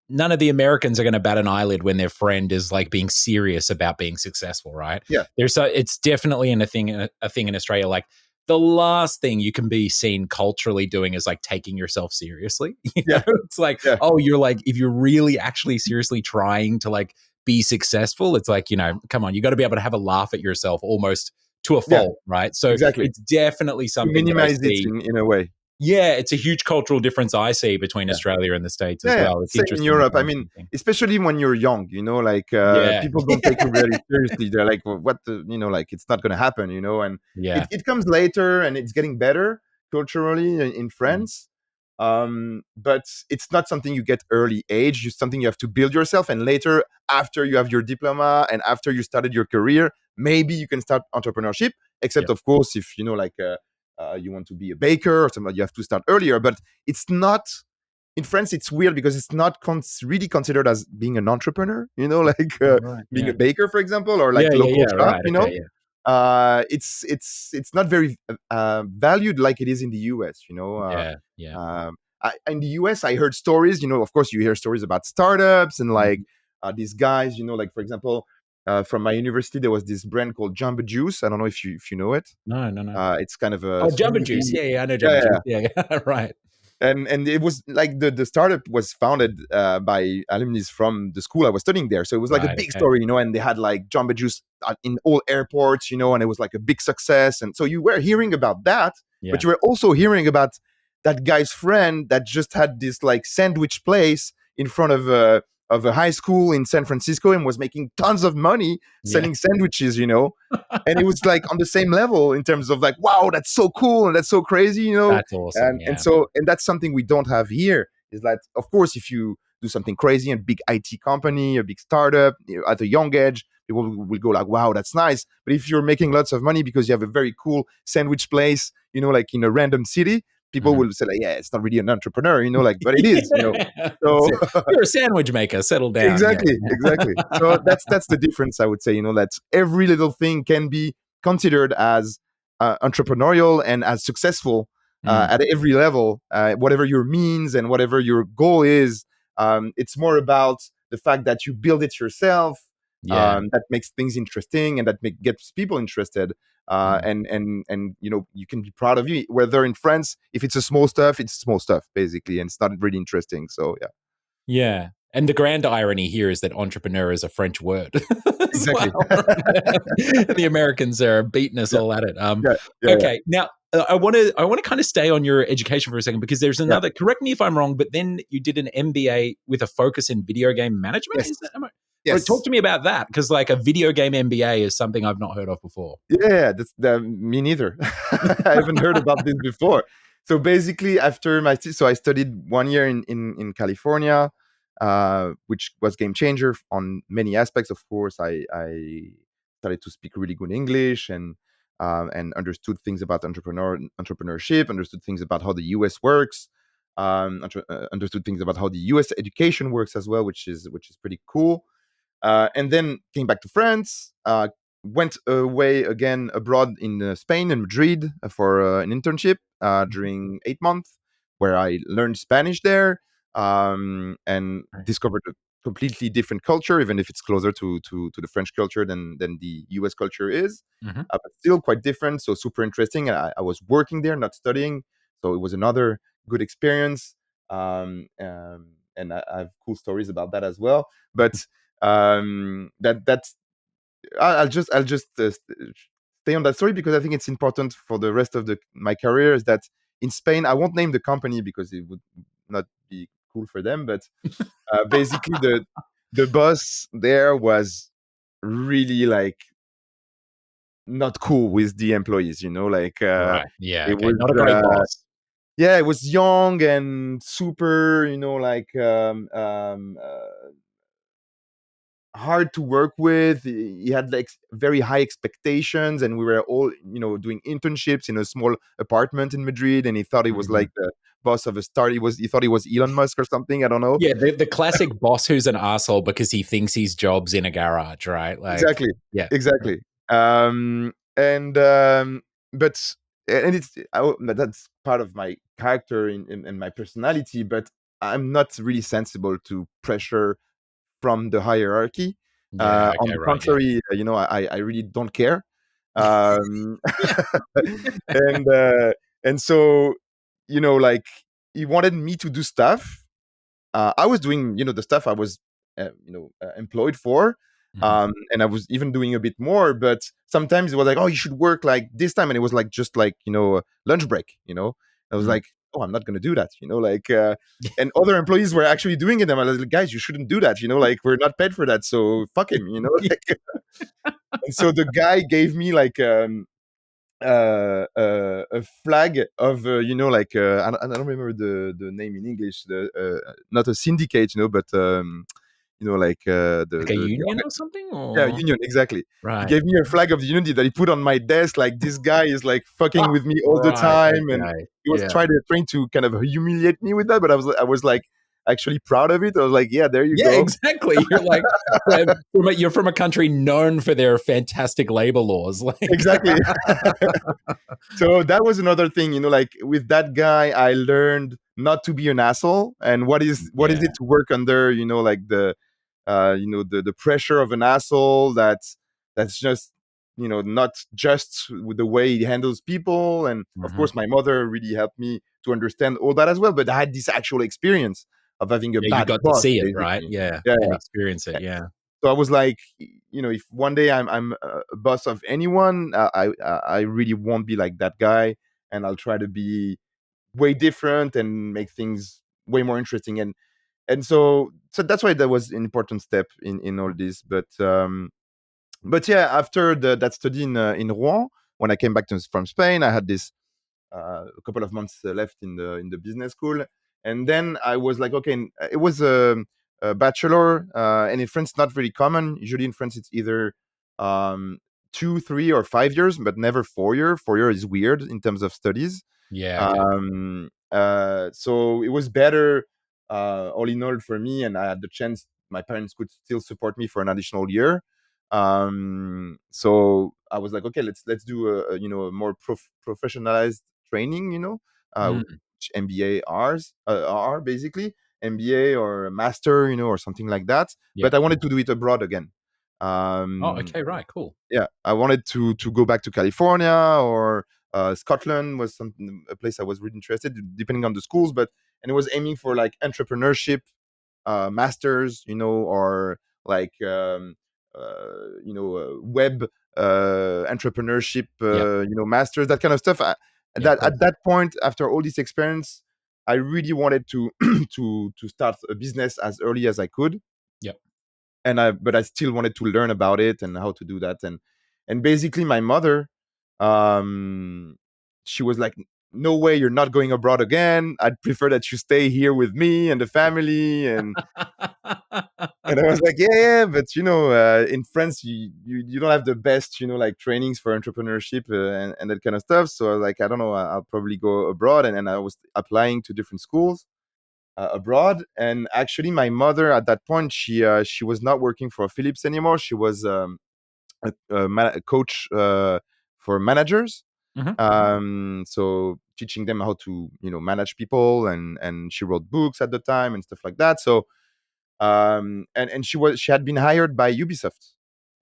[SPEAKER 1] none of the Americans are going to bat an eyelid when their friend is like being serious about being successful, right?
[SPEAKER 2] Yeah,
[SPEAKER 1] It's definitely a thing in Australia. Like the last thing you can be seen culturally doing is like taking yourself seriously.
[SPEAKER 2] yeah,
[SPEAKER 1] It's like,
[SPEAKER 2] yeah,
[SPEAKER 1] oh, you're like, if you're really actually seriously trying to like be successful, it's like, come on, you got to be able to have a laugh at yourself almost to a
[SPEAKER 2] yeah,
[SPEAKER 1] fault, right? So
[SPEAKER 2] exactly.
[SPEAKER 1] it's definitely
[SPEAKER 2] To
[SPEAKER 1] something that I
[SPEAKER 2] minimize it
[SPEAKER 1] see.
[SPEAKER 2] in a way.
[SPEAKER 1] Yeah, it's a huge cultural difference I see between
[SPEAKER 2] Yeah.
[SPEAKER 1] Australia and the States as
[SPEAKER 2] Yeah, yeah.
[SPEAKER 1] well. It's
[SPEAKER 2] Same in
[SPEAKER 1] interesting that
[SPEAKER 2] Europe.
[SPEAKER 1] you
[SPEAKER 2] I
[SPEAKER 1] mentioned
[SPEAKER 2] mean,
[SPEAKER 1] the thing.
[SPEAKER 2] especially when you're young, like
[SPEAKER 1] Yeah.
[SPEAKER 2] people don't take you very seriously. They're like, well, what the, like, it's not going to happen, and
[SPEAKER 1] Yeah.
[SPEAKER 2] it comes later, and it's getting better culturally in
[SPEAKER 1] Mm.
[SPEAKER 2] France. But it's not something you get early age. It's something you have to build yourself. And later, after you have your diploma and after you started your career, maybe you can start entrepreneurship.
[SPEAKER 1] Yeah.
[SPEAKER 2] Except, of course, if, like, you want to be a baker or something, you have to start earlier. But it's not in France, it's weird because it's not really considered as being an entrepreneur, like
[SPEAKER 1] Oh, right.
[SPEAKER 2] being
[SPEAKER 1] Yeah.
[SPEAKER 2] a baker, for example, or
[SPEAKER 1] Yeah,
[SPEAKER 2] like
[SPEAKER 1] yeah,
[SPEAKER 2] local
[SPEAKER 1] yeah.
[SPEAKER 2] shop.
[SPEAKER 1] Right. Okay. Yeah.
[SPEAKER 2] It's not very valued like it is in the US.
[SPEAKER 1] Yeah. Yeah.
[SPEAKER 2] In the US, I heard stories. Of course, you hear stories about startups and like
[SPEAKER 1] Mhm.
[SPEAKER 2] these guys. Like, for example, from my university, there was this brand called Jamba Juice. I don't know if you know it.
[SPEAKER 1] No, no, no.
[SPEAKER 2] It's kind of a
[SPEAKER 1] Oh, Jamba Juice.
[SPEAKER 2] smoothie.
[SPEAKER 1] Yeah, yeah. I know
[SPEAKER 2] Yeah,
[SPEAKER 1] Jamba Juice.
[SPEAKER 2] yeah,
[SPEAKER 1] Yeah, yeah. Right.
[SPEAKER 2] and it was like the startup was founded by alumni from the school I was studying there, so it was like a
[SPEAKER 1] Right.
[SPEAKER 2] big
[SPEAKER 1] Okay.
[SPEAKER 2] story, and they had like Jamba Juice in all airports, and it was like a big success, and so you were hearing about that, but
[SPEAKER 1] Yeah.
[SPEAKER 2] you were also hearing about that guy's friend that just had this like sandwich place in front of a high school in San Francisco and was making tons of money
[SPEAKER 1] Yeah.
[SPEAKER 2] selling sandwiches, and it was like on the same level in terms of like, wow, that's so cool and that's so crazy,
[SPEAKER 1] That's awesome.
[SPEAKER 2] and
[SPEAKER 1] Yeah.
[SPEAKER 2] so and that's something we don't have here. Is that, of course, if you do something crazy in a big IT company, a big startup, at a young age, people will go like, wow, that's nice. But if you're making lots of money because you have a very cool sandwich place, like in a random city, people
[SPEAKER 1] Mhm.
[SPEAKER 2] will say like, yeah, it's not really an entrepreneur, like, but it is,
[SPEAKER 1] Yeah. That's
[SPEAKER 2] so
[SPEAKER 1] it. You're a sandwich maker. Settle down. Yeah.
[SPEAKER 2] exactly, exactly. So that's the difference, I would say. That every little thing can be considered as entrepreneurial and as successful
[SPEAKER 1] Mm.
[SPEAKER 2] at every level, whatever your means and whatever your goal is. It's more about the fact that you build it yourself.
[SPEAKER 1] Yeah.
[SPEAKER 2] That makes things interesting, and that gets people interested.
[SPEAKER 1] Mm.
[SPEAKER 2] And you can be proud of you. Whether in France, if it's a small stuff, it's small stuff basically, and it's not really interesting. So yeah,
[SPEAKER 1] Yeah. And the grand irony here is that entrepreneur is a French word as
[SPEAKER 2] exactly.
[SPEAKER 1] well. The Americans are beating us
[SPEAKER 2] Yeah,
[SPEAKER 1] all at it.
[SPEAKER 2] yeah, yeah, yeah,
[SPEAKER 1] Okay, now I want to kind of stay on your education for a second because there's
[SPEAKER 2] yeah.
[SPEAKER 1] another. Correct me if I'm wrong, but then you did an MBA with a focus in video game management.
[SPEAKER 2] Yes,
[SPEAKER 1] Is that? Or talk
[SPEAKER 2] yes.
[SPEAKER 1] to me about that because like a video game MBA is something I've not heard of before.
[SPEAKER 2] Yeah, me neither. I haven't heard about this before. So basically, after so I studied 1 year in California, which was game changer on many aspects. Of course, I started to speak really good English and understood things about entrepreneurship, understood things about how the U.S. works, understood things about how the U.S. education works as well, which is pretty cool. And then came back to France. Went away again abroad in Spain and Madrid for an internship
[SPEAKER 1] Mhm.
[SPEAKER 2] during 8 months, where I learned Spanish there and
[SPEAKER 1] Right.
[SPEAKER 2] discovered a completely different culture, even if it's closer to the French culture than the US culture is.
[SPEAKER 1] Mhm.
[SPEAKER 2] But still quite different. So super interesting. I was working there, not studying. So it was another good experience. And I have cool stories about that as well. But that's I'll just stay on that story because I think it's important for the rest of my career. Is that in Spain, I won't name the company because it would not be cool for them, but basically the boss there was really like not cool with the employees. Like
[SPEAKER 1] Right. Yeah,
[SPEAKER 2] it
[SPEAKER 1] okay.
[SPEAKER 2] was
[SPEAKER 1] Not a great boss.
[SPEAKER 2] yeah, it was young and super, like hard to work with. He had like very high expectations, and we were all, doing internships in a small apartment in Madrid. And he thought he was
[SPEAKER 1] Mhm.
[SPEAKER 2] like the boss of a star. He thought he was Elon Musk or something. I don't know.
[SPEAKER 1] Yeah, the classic boss who's an asshole because he thinks his job's in a garage, right? Like,
[SPEAKER 2] Exactly,
[SPEAKER 1] yeah.
[SPEAKER 2] exactly. And but and that's part of my character in my personality. But I'm not really sensible to pressure from the hierarchy.
[SPEAKER 1] Yeah,
[SPEAKER 2] On
[SPEAKER 1] okay,
[SPEAKER 2] the
[SPEAKER 1] right, yeah.
[SPEAKER 2] contrary, I really don't care. Um,
[SPEAKER 1] Yeah.
[SPEAKER 2] and uh, and so, like he wanted me to do stuff. I was doing, the stuff I was, employed for.
[SPEAKER 1] Mhm.
[SPEAKER 2] And I was even doing a bit more, but sometimes it was like, oh, you should work like this time. And it was like, just like, lunch break. I was
[SPEAKER 1] Mm.
[SPEAKER 2] like, oh, I'm not going to do that, and other employees were actually doing it. And I was like, guys, you shouldn't do that. Like, we're not paid for that. So fuck him, like, and so the guy gave me like, a flag of like I don't remember the name in English, the not a syndicate, but like
[SPEAKER 1] Like a
[SPEAKER 2] the
[SPEAKER 1] union or something,
[SPEAKER 2] yeah,
[SPEAKER 1] or
[SPEAKER 2] union, exactly. He
[SPEAKER 1] right.
[SPEAKER 2] gave me a flag of the union that he put on my desk, like this guy is like fucking
[SPEAKER 1] Ah,
[SPEAKER 2] with me all the
[SPEAKER 1] right,
[SPEAKER 2] time. And
[SPEAKER 1] okay.
[SPEAKER 2] he was
[SPEAKER 1] Yeah.
[SPEAKER 2] trying to kind of humiliate me with that, but I was like actually proud of it. I was like, yeah, there you
[SPEAKER 1] Yeah,
[SPEAKER 2] go.
[SPEAKER 1] exactly. You're like, you're from a country known for their fantastic labor laws, like
[SPEAKER 2] Exactly. So that was another thing, like with that guy, I learned not to be an asshole. And what is
[SPEAKER 1] Yeah.
[SPEAKER 2] it to work under, like the pressure of an asshole that's just, not just with the way he handles people. And of
[SPEAKER 1] Mhm.
[SPEAKER 2] course, my mother really helped me to understand all that as well. But I had this actual experience of having a
[SPEAKER 1] Yeah, you
[SPEAKER 2] bad
[SPEAKER 1] got to
[SPEAKER 2] boss,
[SPEAKER 1] see it, right?
[SPEAKER 2] basically.
[SPEAKER 1] Yeah,
[SPEAKER 2] Yeah,
[SPEAKER 1] and
[SPEAKER 2] yeah.
[SPEAKER 1] experience it, yeah.
[SPEAKER 2] So I was like, if one day I'm a boss of anyone, I really won't be like that guy, and I'll try to be way different and make things way more interesting. And so that's why that was an important step in all this. But yeah, after that study in Rouen, when I came back from Spain, I had this a couple of months left in the business school. And then I was like, okay, it was a bachelor, and in France not very common. Usually in France it's either um, 2, 3, or 5 years, but never 4 year. 4 year is weird in terms of studies.
[SPEAKER 1] Yeah, okay.
[SPEAKER 2] So it was better, all in all, for me, and I had the chance. My parents could still support me for an additional year. So I was like, okay, let's do a more professionalized training.
[SPEAKER 1] Mm,
[SPEAKER 2] Which MBA are basically MBA or a master, or something like that.
[SPEAKER 1] yeah.
[SPEAKER 2] But I wanted to do it abroad again.
[SPEAKER 1] Oh,
[SPEAKER 2] Um,
[SPEAKER 1] okay, right, cool.
[SPEAKER 2] yeah, I wanted to go back to California or Scotland was a place I was really interested, depending on the schools. And it was aiming for like entrepreneurship masters, or like web entrepreneurship,
[SPEAKER 1] Yep,
[SPEAKER 2] masters, that kind of stuff.
[SPEAKER 1] yeah,
[SPEAKER 2] That
[SPEAKER 1] cool.
[SPEAKER 2] at that point, after all this experience, I really wanted to to start a business as early as I could.
[SPEAKER 1] Yep.
[SPEAKER 2] But I still wanted to learn about it and how to do that. And basically my mother, um she was like, no way, you're not going abroad again. I'd prefer that you stay here with me and the family. And I was like, yeah, yeah, but in France, you don't have the best, like trainings for entrepreneurship and that kind of stuff. So I was like, I don't know, I'll probably go abroad. And I was applying to different schools abroad. And actually, my mother at that point, she was not working for Philips anymore. She was a coach for managers.
[SPEAKER 1] Mhm.
[SPEAKER 2] So teaching them how to manage people, and she wrote books at the time and stuff like that. So and she had been hired by Ubisoft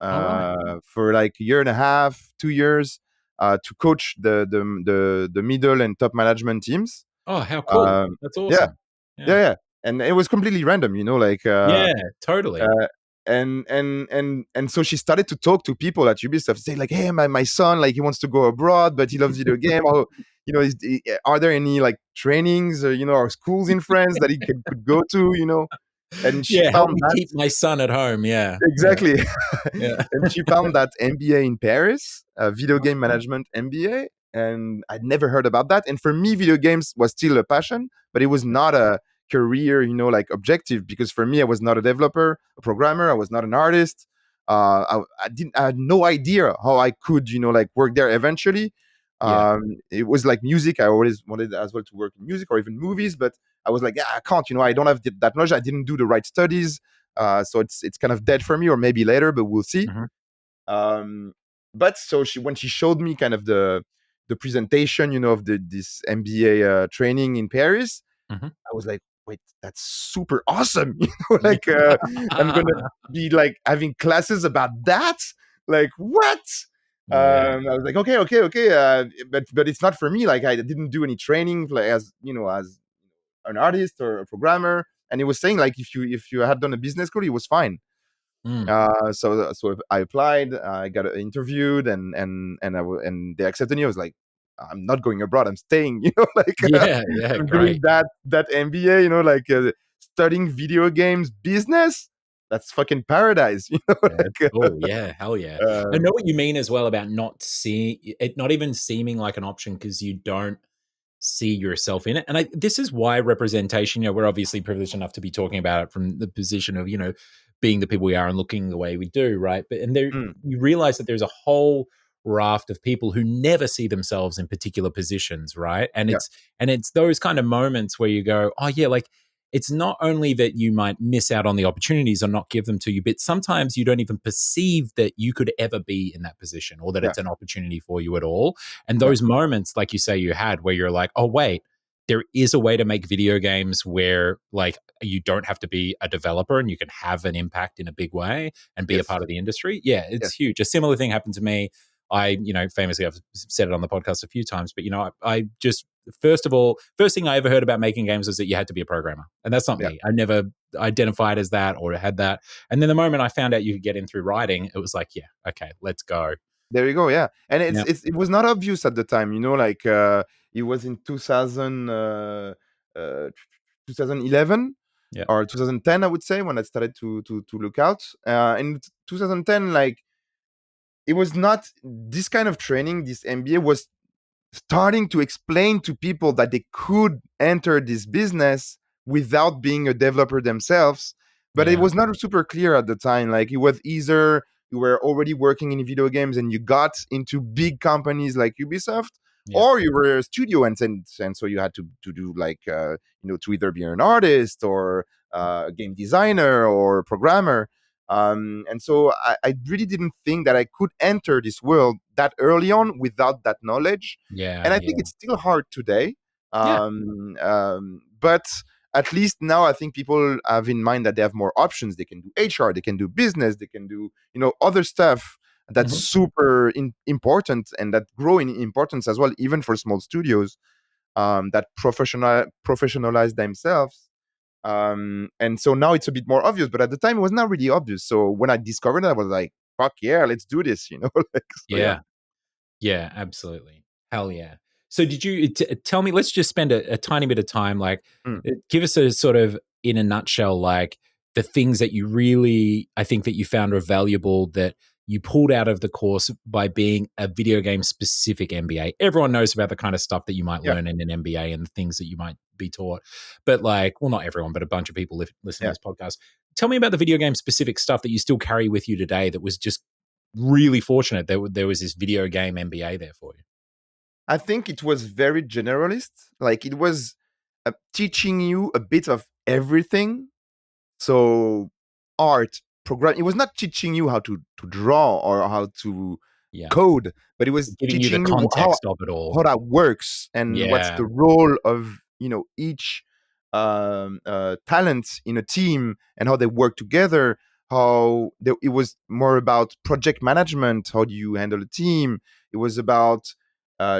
[SPEAKER 1] All right.
[SPEAKER 2] for like a year and a half, 2 years, to coach the middle and top management teams.
[SPEAKER 1] Oh, how cool.
[SPEAKER 2] Um,
[SPEAKER 1] That's
[SPEAKER 2] yeah,
[SPEAKER 1] awesome. Yeah.
[SPEAKER 2] yeah, yeah, and it was completely random, like.
[SPEAKER 1] Yeah, totally.
[SPEAKER 2] Uh, and so she started to talk to people at Ubisoft, say like, "Hey, my son, like he wants to go abroad, but he loves video game. Oh, are there any like trainings or or schools in France that he could go to? And she
[SPEAKER 1] Yeah, help
[SPEAKER 2] found
[SPEAKER 1] me
[SPEAKER 2] that
[SPEAKER 1] keep my son at home. Yeah. Yeah.
[SPEAKER 2] exactly.
[SPEAKER 1] Yeah.
[SPEAKER 2] And she found that MBA in Paris, a video game
[SPEAKER 1] Okay.
[SPEAKER 2] management MBA, and I'd never heard about that. And for me, video games was still a passion, but it was not a career, like objective. Because for me, I was not a developer, a programmer. I was not an artist. I had no idea how I could, like work there eventually.
[SPEAKER 1] Yeah.
[SPEAKER 2] It was like music. I always wanted as well to work in music or even movies, but I was like, yeah, I can't. I don't have that much. I didn't do the right studies, so it's kind of dead for me, or maybe later, but we'll see.
[SPEAKER 1] Mhm.
[SPEAKER 2] Um, but so when she showed me kind of the presentation, of this MBA training in Paris,
[SPEAKER 1] Mhm.
[SPEAKER 2] I was like, wait, that's super awesome. Like I'm gonna
[SPEAKER 1] Yeah.
[SPEAKER 2] be like having classes about that. Like what?
[SPEAKER 1] Yeah.
[SPEAKER 2] I was like, okay, okay, okay, but it's not for me. Like I didn't do any training, like as as an artist or a programmer. And he was saying like if you had done a business school, it was fine.
[SPEAKER 1] Mm.
[SPEAKER 2] So I applied, I got interviewed, and they accepted me. I was like, I'm not going abroad. I'm staying. Like
[SPEAKER 1] Yeah, yeah,
[SPEAKER 2] I'm doing
[SPEAKER 1] great.
[SPEAKER 2] that MBA. Like studying video games business. That's fucking paradise.
[SPEAKER 1] Yeah, it's
[SPEAKER 2] Like
[SPEAKER 1] cool. Yeah, hell yeah. I know
[SPEAKER 2] um,
[SPEAKER 1] what you mean as well about not seeing it, not even seeming like an option because you don't see yourself in it. And this is why representation, we're obviously privileged enough to be talking about it from the position of, being the people we are and looking the way we do, right? But and there
[SPEAKER 2] mm,
[SPEAKER 1] you realize that there's a whole raft of people who never see themselves in particular positions, right? And
[SPEAKER 2] yeah,
[SPEAKER 1] it's those kind of moments where you go, oh yeah, like it's not only that you might miss out on the opportunities or not give them to you, but sometimes you don't even perceive that you could ever be in that position or that
[SPEAKER 2] yeah,
[SPEAKER 1] it's an opportunity for you at all. And
[SPEAKER 2] yeah,
[SPEAKER 1] those moments, like you say, you had where you're like, oh, wait, there is a way to make video games where like you don't have to be a developer and you can have an impact in a big way and be a
[SPEAKER 2] yes,
[SPEAKER 1] part of the industry. Yeah, it's
[SPEAKER 2] yes,
[SPEAKER 1] huge. A similar thing happened to me. Famously, I've said it on the podcast a few times, but I just first of all, first thing I ever heard about making games was that you had to be a programmer, and that's not
[SPEAKER 2] yeah.
[SPEAKER 1] me. I never identified as that or had that. And then the moment I found out you could get in through writing, it was like, yeah, okay, let's go.
[SPEAKER 2] There you go. Yeah, and
[SPEAKER 1] Yeah,
[SPEAKER 2] it was not obvious at the time. Like it was in 2011
[SPEAKER 1] yeah,
[SPEAKER 2] or 2010, I would say, when I started to look out. In 2010, like it was not this kind of training. This MBA was starting to explain to people that they could enter this business without being a developer themselves. But it
[SPEAKER 1] yeah,
[SPEAKER 2] was not super clear at the time. Like it was either you were already working in video games and you got into big companies like Ubisoft,
[SPEAKER 1] yeah.
[SPEAKER 2] or you were a studio and so you had to do like to either be an artist or a game designer or programmer. And so I really didn't think that I could enter this world that early on without that knowledge.
[SPEAKER 1] Yeah,
[SPEAKER 2] And I think
[SPEAKER 1] yeah.
[SPEAKER 2] it's still hard today.
[SPEAKER 1] Yeah.
[SPEAKER 2] But at least now I think people have in mind that they have more options. They can do HR, they can do business, they can do other stuff that's
[SPEAKER 1] Mhm.
[SPEAKER 2] super important and that grow in importance as well, even for small studios that professionalize themselves. And so now it's a bit more obvious, but at the time it was not really obvious. So when I discovered it, I was like, fuck yeah, let's do this, like, so yeah.
[SPEAKER 1] Yeah. Yeah, absolutely. Hell yeah. So did you tell me, let's just spend a tiny bit of time, like
[SPEAKER 2] Mm.
[SPEAKER 1] give us a sort of in a nutshell, like the things that you really, I think that you found are valuable that you pulled out of the course by being a video game specific MBA. Everyone knows about the kind of stuff that you might
[SPEAKER 2] Yeah,
[SPEAKER 1] learn in an MBA and the things that you might be taught. But like, well, not everyone, but a bunch of people listen to
[SPEAKER 2] yeah.
[SPEAKER 1] this podcast. Tell me about the video game specific stuff that you still carry with you today that was just really fortunate that there was this video game MBA there for you.
[SPEAKER 2] I think it was very generalist. Like it was teaching you a bit of everything. So art, program. It was not teaching you how to draw or how to
[SPEAKER 1] Yeah.
[SPEAKER 2] code, but it was
[SPEAKER 1] Giving you the
[SPEAKER 2] teaching you how
[SPEAKER 1] context of it all.
[SPEAKER 2] that works and what's
[SPEAKER 1] Yeah.
[SPEAKER 2] the role of each talent in a team and how they work together. It was more about project management. How do you handle a team? It was about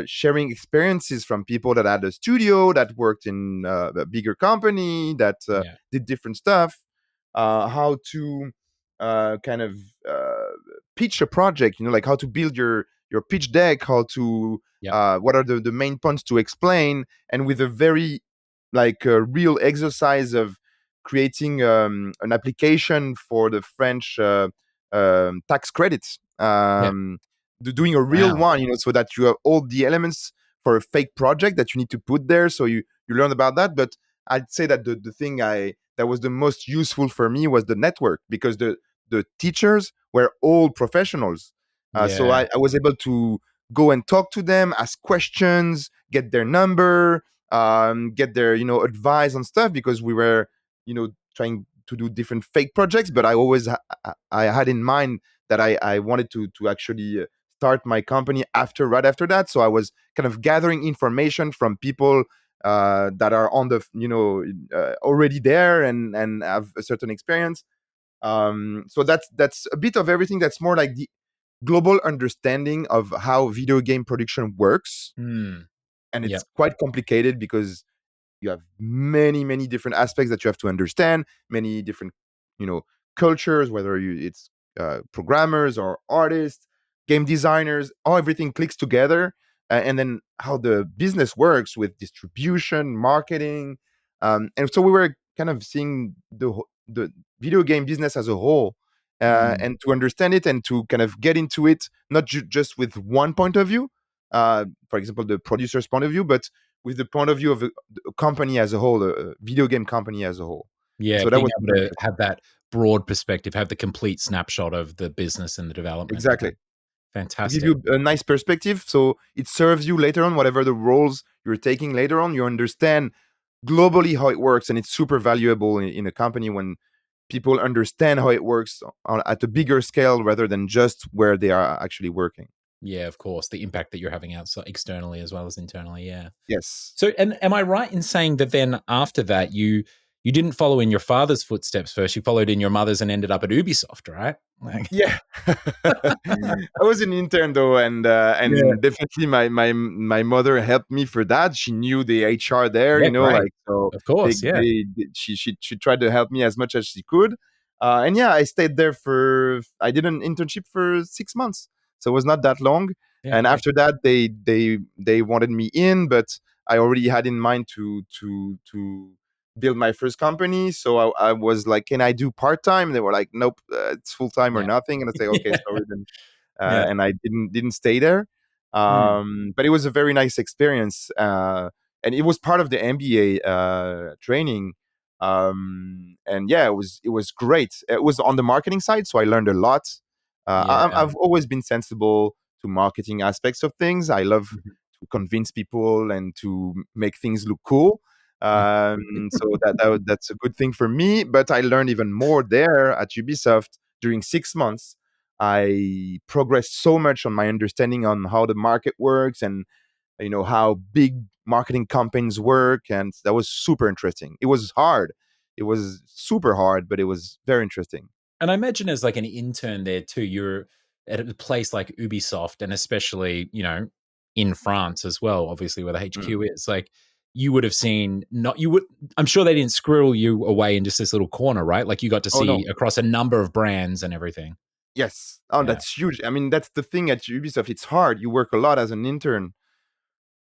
[SPEAKER 2] sharing experiences from people that had a studio, that worked in a bigger company, that
[SPEAKER 1] Yeah.
[SPEAKER 2] did different stuff. How to kind of uh, pitch a project, like how to build your pitch deck, how to
[SPEAKER 1] Yep.
[SPEAKER 2] what are the main points to explain, and with a very like a real exercise of creating an application for the French tax credits.
[SPEAKER 1] Yeah.
[SPEAKER 2] Doing a real
[SPEAKER 1] Wow.
[SPEAKER 2] one, so that you have all the elements for a fake project that you need to put there. So you learn about that. But I'd say that the thing that was the most useful for me was the network, because the teachers were all professionals. So
[SPEAKER 1] Yeah.
[SPEAKER 2] I was able to go and talk to them, ask questions, get their number, get their advice on stuff, because we were trying to do different fake projects. But I always I had in mind that I wanted to actually start my company right after that. So I was kind of gathering information from people that are on the already there and have a certain experience. So that's a bit of everything. That's more like the global understanding of how video game production works,
[SPEAKER 1] Hmm.
[SPEAKER 2] and it's
[SPEAKER 1] Yep.
[SPEAKER 2] quite complicated because you have many different aspects that you have to understand, many different you know cultures, whether it's programmers or artists, game designers, how everything clicks together, and then how the business works with distribution, marketing. And so we were kind of seeing the video game business as a whole,
[SPEAKER 1] Hmm.
[SPEAKER 2] and to understand it and to kind of get into it, not just with one point of view, for example the producer's point of view, but with the point of view of a company as a whole, a video game company as a whole.
[SPEAKER 1] Yeah,
[SPEAKER 2] So that
[SPEAKER 1] being
[SPEAKER 2] was
[SPEAKER 1] able
[SPEAKER 2] super
[SPEAKER 1] to
[SPEAKER 2] interesting.
[SPEAKER 1] have that broad perspective, have the complete snapshot of the business and the development. Yeah,
[SPEAKER 2] Exactly. To give
[SPEAKER 1] fantastic.
[SPEAKER 2] you a nice perspective, so it serves you later on, whatever the roles you're taking later on, you understand globally how it works, and it's super valuable in a company when people understand how it works at a bigger scale rather than just where they are actually working.
[SPEAKER 1] Yeah, of course, the impact that you're having outside externally as well as internally, yeah.
[SPEAKER 2] Yes.
[SPEAKER 1] So, and am I right in saying that then after that you didn't follow in your father's footsteps first, you followed in your mother's and ended up at Ubisoft, right? Like
[SPEAKER 2] Yeah. I was an intern though,
[SPEAKER 1] Yeah.
[SPEAKER 2] and definitely my mother helped me for that. She knew the HR there,
[SPEAKER 1] Yeah, great.
[SPEAKER 2] like so
[SPEAKER 1] Of course, yeah.
[SPEAKER 2] she tried to help me as much as she could. And yeah, I stayed there I did an internship for 6 months, so it was not that long.
[SPEAKER 1] Yeah,
[SPEAKER 2] And
[SPEAKER 1] great.
[SPEAKER 2] after that, they wanted me in, but I already had in mind to build my first company. So I was like, "Can I do part time?" They were like, "Nope, it's full time or
[SPEAKER 1] Yeah.
[SPEAKER 2] nothing." And I say, "Okay,
[SPEAKER 1] Yeah.
[SPEAKER 2] sorry then."
[SPEAKER 1] Yeah.
[SPEAKER 2] And I didn't stay there.
[SPEAKER 1] Mm.
[SPEAKER 2] But it was a very nice experience, and it was part of the MBA training. And yeah, it was great. It was on the marketing side, so I learned a lot.
[SPEAKER 1] Yeah.
[SPEAKER 2] I've always been sensible to marketing aspects of things. I love
[SPEAKER 1] Mhm.
[SPEAKER 2] to convince people and to make things look cool.
[SPEAKER 1] Yeah.
[SPEAKER 2] So that's a good thing for me. But I learned even more there at Ubisoft during 6 months. I progressed so much on my understanding on how the market works, and how big marketing campaigns work, and that was super interesting. It was hard. It was super hard, but it was very interesting.
[SPEAKER 1] And I imagine as like an intern there too, you're at a place like Ubisoft, and especially, in France as well, obviously where the
[SPEAKER 2] Mm.
[SPEAKER 1] HQ is, like you would have seen not you would I'm sure they didn't squirrel you away in just this little corner, right? Like you got to
[SPEAKER 2] Oh
[SPEAKER 1] see
[SPEAKER 2] no.
[SPEAKER 1] across a number of brands and everything.
[SPEAKER 2] Yes. Oh,
[SPEAKER 1] Yeah.
[SPEAKER 2] that's huge. I mean, that's the thing at Ubisoft. It's hard. You work a lot as an intern,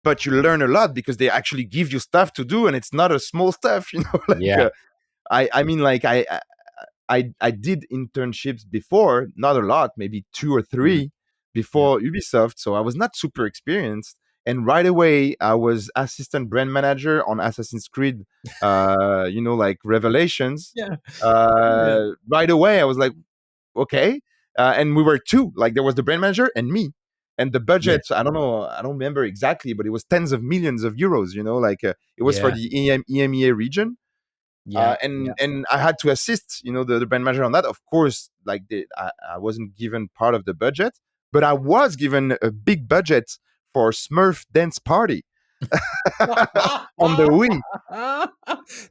[SPEAKER 2] but you learn a lot because they actually give you stuff to do, and it's not a small stuff. Like
[SPEAKER 1] Yeah.
[SPEAKER 2] I mean, like I did internships before, not a lot, maybe two or
[SPEAKER 1] Mhm.
[SPEAKER 2] three
[SPEAKER 1] Yeah.
[SPEAKER 2] before Ubisoft. So I was not super experienced. And right away, I was assistant brand manager on Assassin's Creed, like Revelations.
[SPEAKER 1] Yeah. Yeah.
[SPEAKER 2] Right away, I was like, okay. And we were two, like there was the brand manager and me. And the
[SPEAKER 1] Yeah.
[SPEAKER 2] budget, I don't know, I don't remember exactly, but it was tens of millions of euros, like it was for
[SPEAKER 1] Yeah.
[SPEAKER 2] the EMEA region.
[SPEAKER 1] Yeah. Yeah.
[SPEAKER 2] And I had to assist, the brand manager on that. Of course, like I wasn't given part of the budget, but I was given a big budget for Smurf Dance Party on the Wii.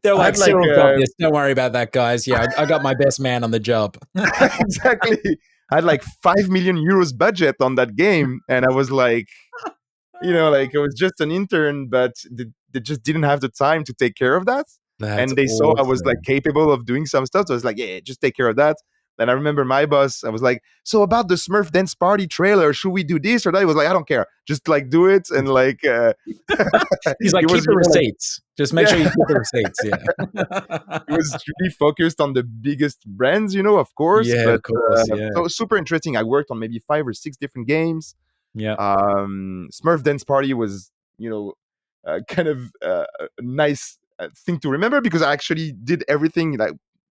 [SPEAKER 1] They're
[SPEAKER 2] I
[SPEAKER 1] like,
[SPEAKER 2] had like
[SPEAKER 1] "Cyril's got this. Don't worry about that, guys. Yeah, I got my best man on the job."
[SPEAKER 2] exactly. I had like 5 million euros budget on that game, and I was like, like I was just an intern, but they just didn't have the time to take care of that.
[SPEAKER 1] That's
[SPEAKER 2] And they saw I was like
[SPEAKER 1] awesome.
[SPEAKER 2] capable of doing some stuff. So I was like, yeah, just take care of that. Then I remember my boss, I was like, so about the Smurf Dance Party trailer, should we do this or that? He was like, I don't care. Just like do it. And like,
[SPEAKER 1] He's
[SPEAKER 2] he
[SPEAKER 1] like,
[SPEAKER 2] was,
[SPEAKER 1] "Keep the
[SPEAKER 2] like,
[SPEAKER 1] receipts. Just make
[SPEAKER 2] yeah,
[SPEAKER 1] sure you keep the receipts."
[SPEAKER 2] he
[SPEAKER 1] Yeah.
[SPEAKER 2] was really focused on the biggest brands, of course.
[SPEAKER 1] Yeah,
[SPEAKER 2] But
[SPEAKER 1] of course. Yeah.
[SPEAKER 2] so super interesting. I worked on maybe 5 or 6 different games.
[SPEAKER 1] Yeah.
[SPEAKER 2] Smurf Dance Party was, kind of a nice thing to remember because I actually did everything, like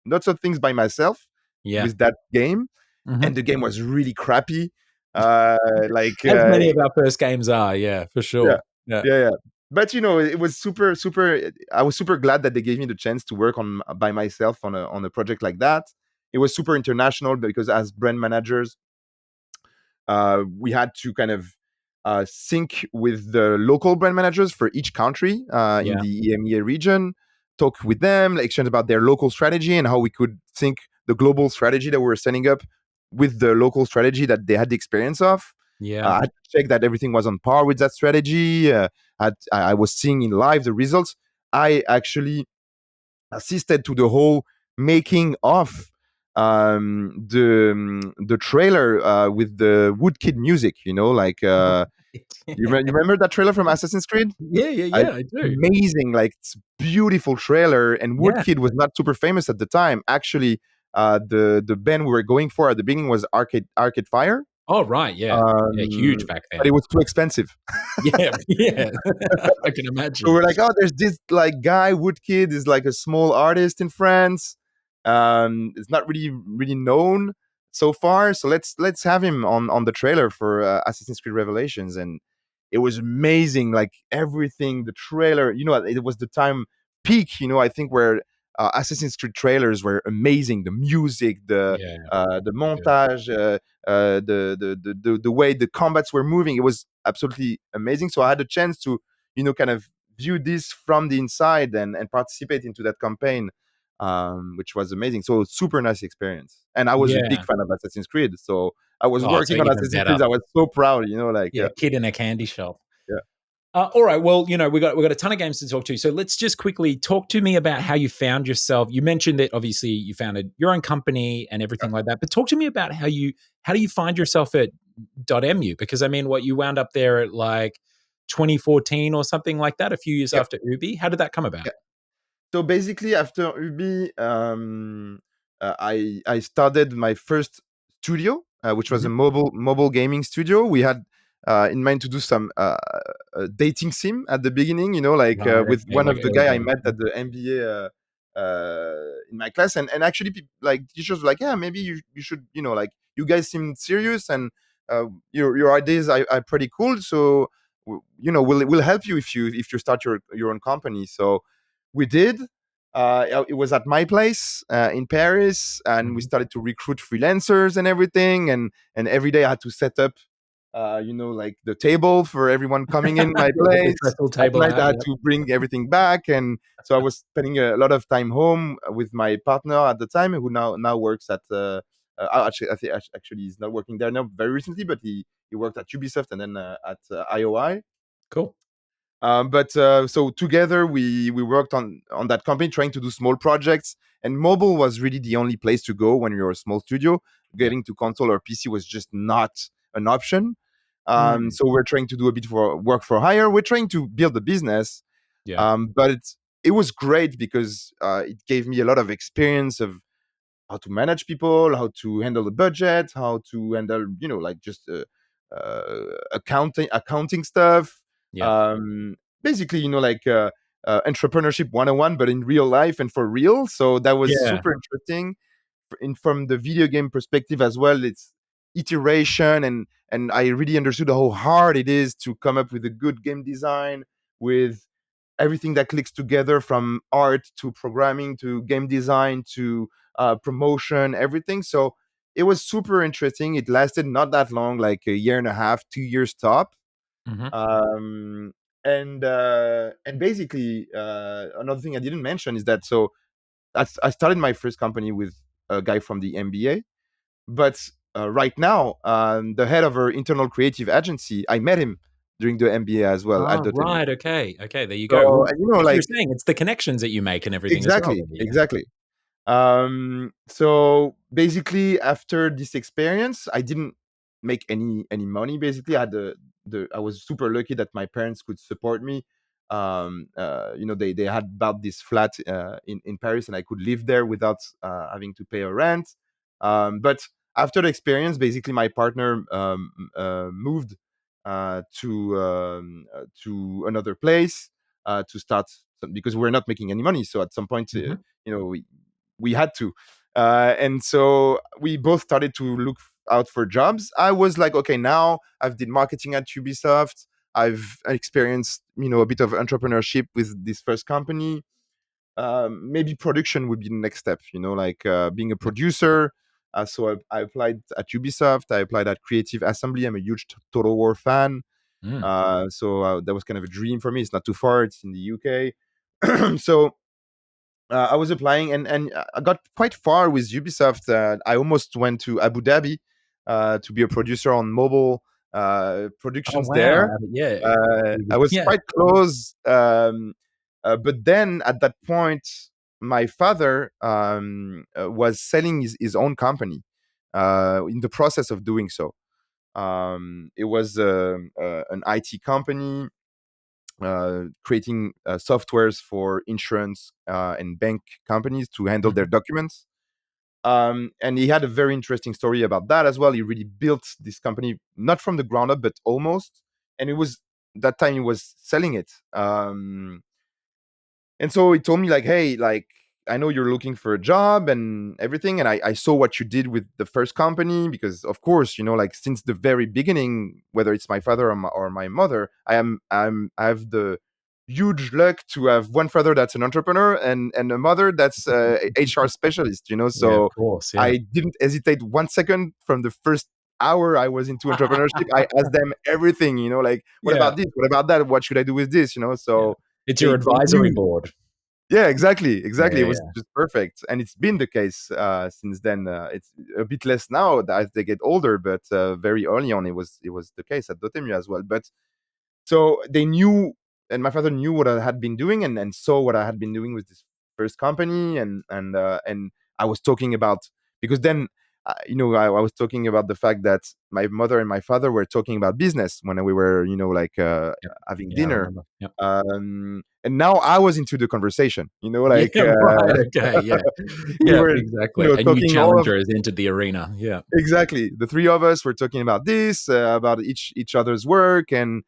[SPEAKER 2] lots of things by myself
[SPEAKER 1] Yeah.
[SPEAKER 2] with that game,
[SPEAKER 1] Mhm.
[SPEAKER 2] and the game was really crappy. Uh, like,
[SPEAKER 1] As many of our first games are, yeah, for
[SPEAKER 2] yeah,
[SPEAKER 1] sure. Yeah.
[SPEAKER 2] yeah. But it was super, super. I was super glad that they gave me the chance to work on by myself on a project like that. It was super international because as brand managers, we had to kind of sync with the local brand managers for each country in
[SPEAKER 1] Yeah.
[SPEAKER 2] the EMEA region, talk with them, like, exchange about their local strategy and how we could sync the global strategy that we were setting up with the local strategy that they had the experience of.
[SPEAKER 1] Yeah.
[SPEAKER 2] I had to check that everything was on par with that strategy. I was seeing in live the results. I actually assisted to the whole making of the trailer with the Woodkid music. Like you remember that trailer from Assassin's Creed?
[SPEAKER 1] Yeah, yeah,
[SPEAKER 2] I,
[SPEAKER 1] yeah, I do.
[SPEAKER 2] amazing, like it's beautiful trailer. And
[SPEAKER 1] Yeah.
[SPEAKER 2] Woodkid was not super famous at the time. Actually, the band we were going for at the beginning was Arcade Fire,
[SPEAKER 1] Oh, right, yeah. Yeah, huge back
[SPEAKER 2] but it
[SPEAKER 1] then.
[SPEAKER 2] was too expensive.
[SPEAKER 1] Yeah, yeah. I can
[SPEAKER 2] So
[SPEAKER 1] imagine.
[SPEAKER 2] we're like, oh, there's this like guy Woodkid is like a small artist in France. It's not really known so far. So let's have him on the trailer for Assassin's Creed Revelations, and it was amazing. Like everything, the trailer. It was the time peak. I think where Assassin's Creed trailers were amazing. The music,
[SPEAKER 1] Yeah,
[SPEAKER 2] the
[SPEAKER 1] really good.
[SPEAKER 2] montage, the way the combats were moving. It was absolutely amazing. So I had a chance to kind of view this from the inside and participate into that campaign, which was amazing. So super nice experience. And I was a big
[SPEAKER 1] Yeah.
[SPEAKER 2] fan of Assassin's Creed, so I was
[SPEAKER 1] Oh, so
[SPEAKER 2] working on
[SPEAKER 1] even
[SPEAKER 2] Assassin's Creed.
[SPEAKER 1] better.
[SPEAKER 2] I was so proud, like
[SPEAKER 1] Yeah, kid in a candy shop.
[SPEAKER 2] yeah,
[SPEAKER 1] All right. Well, we got a ton of games to talk to. So let's just quickly talk to me about how you found yourself. You mentioned that obviously you founded your own company and everything like that. But talk to me about how do you find yourself at Dotemu? Because I mean, what you wound up there at like 2014 or something like that, a few years
[SPEAKER 2] yeah,
[SPEAKER 1] after Ubi. How did that come about?
[SPEAKER 2] yeah. So basically, after Ubi, I started my first studio, which was a
[SPEAKER 1] Mhm.
[SPEAKER 2] mobile gaming studio. We had in mind to do some dating sim at the beginning, like
[SPEAKER 1] Right.
[SPEAKER 2] with
[SPEAKER 1] Okay.
[SPEAKER 2] one
[SPEAKER 1] Like
[SPEAKER 2] of the
[SPEAKER 1] early
[SPEAKER 2] guy I
[SPEAKER 1] days.
[SPEAKER 2] met at the MBA in my class, and actually, like teachers were like, yeah, maybe you should, like you guys seem serious and your ideas are pretty cool. So we'll help you if you start your own company. So we did. It was at my place in Paris, and we
[SPEAKER 1] Mhm.
[SPEAKER 2] started to recruit freelancers and everything. And every day I had to set up, like the table for everyone coming in my
[SPEAKER 1] Get the
[SPEAKER 2] place.
[SPEAKER 1] trestle
[SPEAKER 2] At
[SPEAKER 1] table
[SPEAKER 2] night,
[SPEAKER 1] out.
[SPEAKER 2] I had
[SPEAKER 1] Yep.
[SPEAKER 2] to bring everything back, and so I was spending a lot of time home with my partner at the time, who now works at. Actually, I think actually he's not working there now very recently, but he worked at Ubisoft and then at IOI.
[SPEAKER 1] Cool.
[SPEAKER 2] But so together we worked on that company, trying to do small projects. And mobile was really the only place to go when you're a small studio.
[SPEAKER 1] Yeah.
[SPEAKER 2] Getting to console or PC was just not an option.
[SPEAKER 1] Mm.
[SPEAKER 2] So we're trying to do a bit for work for hire. We're trying to build a business,
[SPEAKER 1] Yeah.
[SPEAKER 2] but it was great because it gave me a lot of experience of how to manage people, how to handle the budget, how to handle, like just accounting stuff.
[SPEAKER 1] Yeah.
[SPEAKER 2] Um, Basically, like entrepreneurship 101, but in real life and for real. So that was
[SPEAKER 1] Yeah.
[SPEAKER 2] super interesting. From the video game perspective as well, it's iteration, and I really understood how hard it is to come up with a good game design with everything that clicks together, from art to programming to game design to promotion, everything. So it was super interesting. It lasted not that long, like a year and a half, 2 years top.
[SPEAKER 1] Mhm.
[SPEAKER 2] um, and basically, another thing I didn't mention is that, so I started my first company with a guy from the MBA, but right now, the head of our internal creative agency, I met him during the MBA as well at
[SPEAKER 1] Ah,
[SPEAKER 2] Dotemu.
[SPEAKER 1] right, okay, okay, there you go.
[SPEAKER 2] So,
[SPEAKER 1] Well,
[SPEAKER 2] and
[SPEAKER 1] like you were
[SPEAKER 2] like,
[SPEAKER 1] saying, it's the connections that you make and everything as well
[SPEAKER 2] exactly,
[SPEAKER 1] there, yeah.
[SPEAKER 2] exactly. So basically, after this experience, I didn't make any money. Basically, I had I was super lucky that my parents could support me. They had bought this flat in Paris, and I could live there without having to pay a rent. But after the experience, basically, my partner moved to another place to start, because we're not making any money. So at some point,
[SPEAKER 1] Mhm,
[SPEAKER 2] we had to, and so we both started to look out for jobs. I was like, okay, now I've did marketing at Ubisoft. I've experienced, a bit of entrepreneurship with this first company. Maybe production would be the next step, like being a
[SPEAKER 1] yep,
[SPEAKER 2] producer. So I applied at Ubisoft. I applied at Creative Assembly. I'm a huge Total War fan.
[SPEAKER 1] mm,
[SPEAKER 2] So that was kind of a dream for me. It's not too far. It's in the UK. So I was applying, and I got quite far with Ubisoft. I almost went to Abu Dhabi to be a producer on mobile
[SPEAKER 1] oh,
[SPEAKER 2] productions
[SPEAKER 1] wow,
[SPEAKER 2] there.
[SPEAKER 1] yeah,
[SPEAKER 2] I was
[SPEAKER 1] yeah,
[SPEAKER 2] quite close, but then at that point, my father was selling his own company. In the process of doing so, it was an IT company creating softwares for insurance and bank companies to handle their
[SPEAKER 1] mhm,
[SPEAKER 2] documents. And he had a very interesting story about that as well. He really built this company not from the ground up, but almost. And it was that time he was selling it. And so he told me, like, hey, like, I know you're looking for a job and everything, and I saw what you did with the first company, because of course, like, since the very beginning, whether it's my father or my mother, I have the huge luck to have one father that's an entrepreneur and a mother that's a HR specialist.
[SPEAKER 1] yeah, of
[SPEAKER 2] So
[SPEAKER 1] course, yeah.
[SPEAKER 2] I didn't hesitate 1 second. From the first hour I was into entrepreneurship, I asked them everything, like, what
[SPEAKER 1] Yeah,
[SPEAKER 2] about this, what about that, what should I do with this,
[SPEAKER 1] yeah.
[SPEAKER 2] so
[SPEAKER 1] It's your
[SPEAKER 2] they
[SPEAKER 1] advisory
[SPEAKER 2] knew.
[SPEAKER 1] board.
[SPEAKER 2] Yeah, exactly, exactly. It
[SPEAKER 1] Yeah,
[SPEAKER 2] was
[SPEAKER 1] yeah,
[SPEAKER 2] just perfect, and it's been the case since then. It's a bit less now as they get older, but very early on, it was the case at Dotemu as well. But so they knew, and my father knew what I had been doing, and saw what I had been doing with this first company, and I was talking about, because then I was talking about the fact that my mother and my father were talking about business when we were, like,
[SPEAKER 1] yep.
[SPEAKER 2] having
[SPEAKER 1] Yeah, I
[SPEAKER 2] dinner.
[SPEAKER 1] remember, yep.
[SPEAKER 2] And now I was into the conversation,
[SPEAKER 1] Yeah,
[SPEAKER 2] like,
[SPEAKER 1] right, okay, yeah.
[SPEAKER 2] we
[SPEAKER 1] Yeah,
[SPEAKER 2] were,
[SPEAKER 1] exactly. A new
[SPEAKER 2] talking all of.
[SPEAKER 1] challenger has entered the arena, yeah.
[SPEAKER 2] Exactly. The three of us were talking about this, about each other's work, and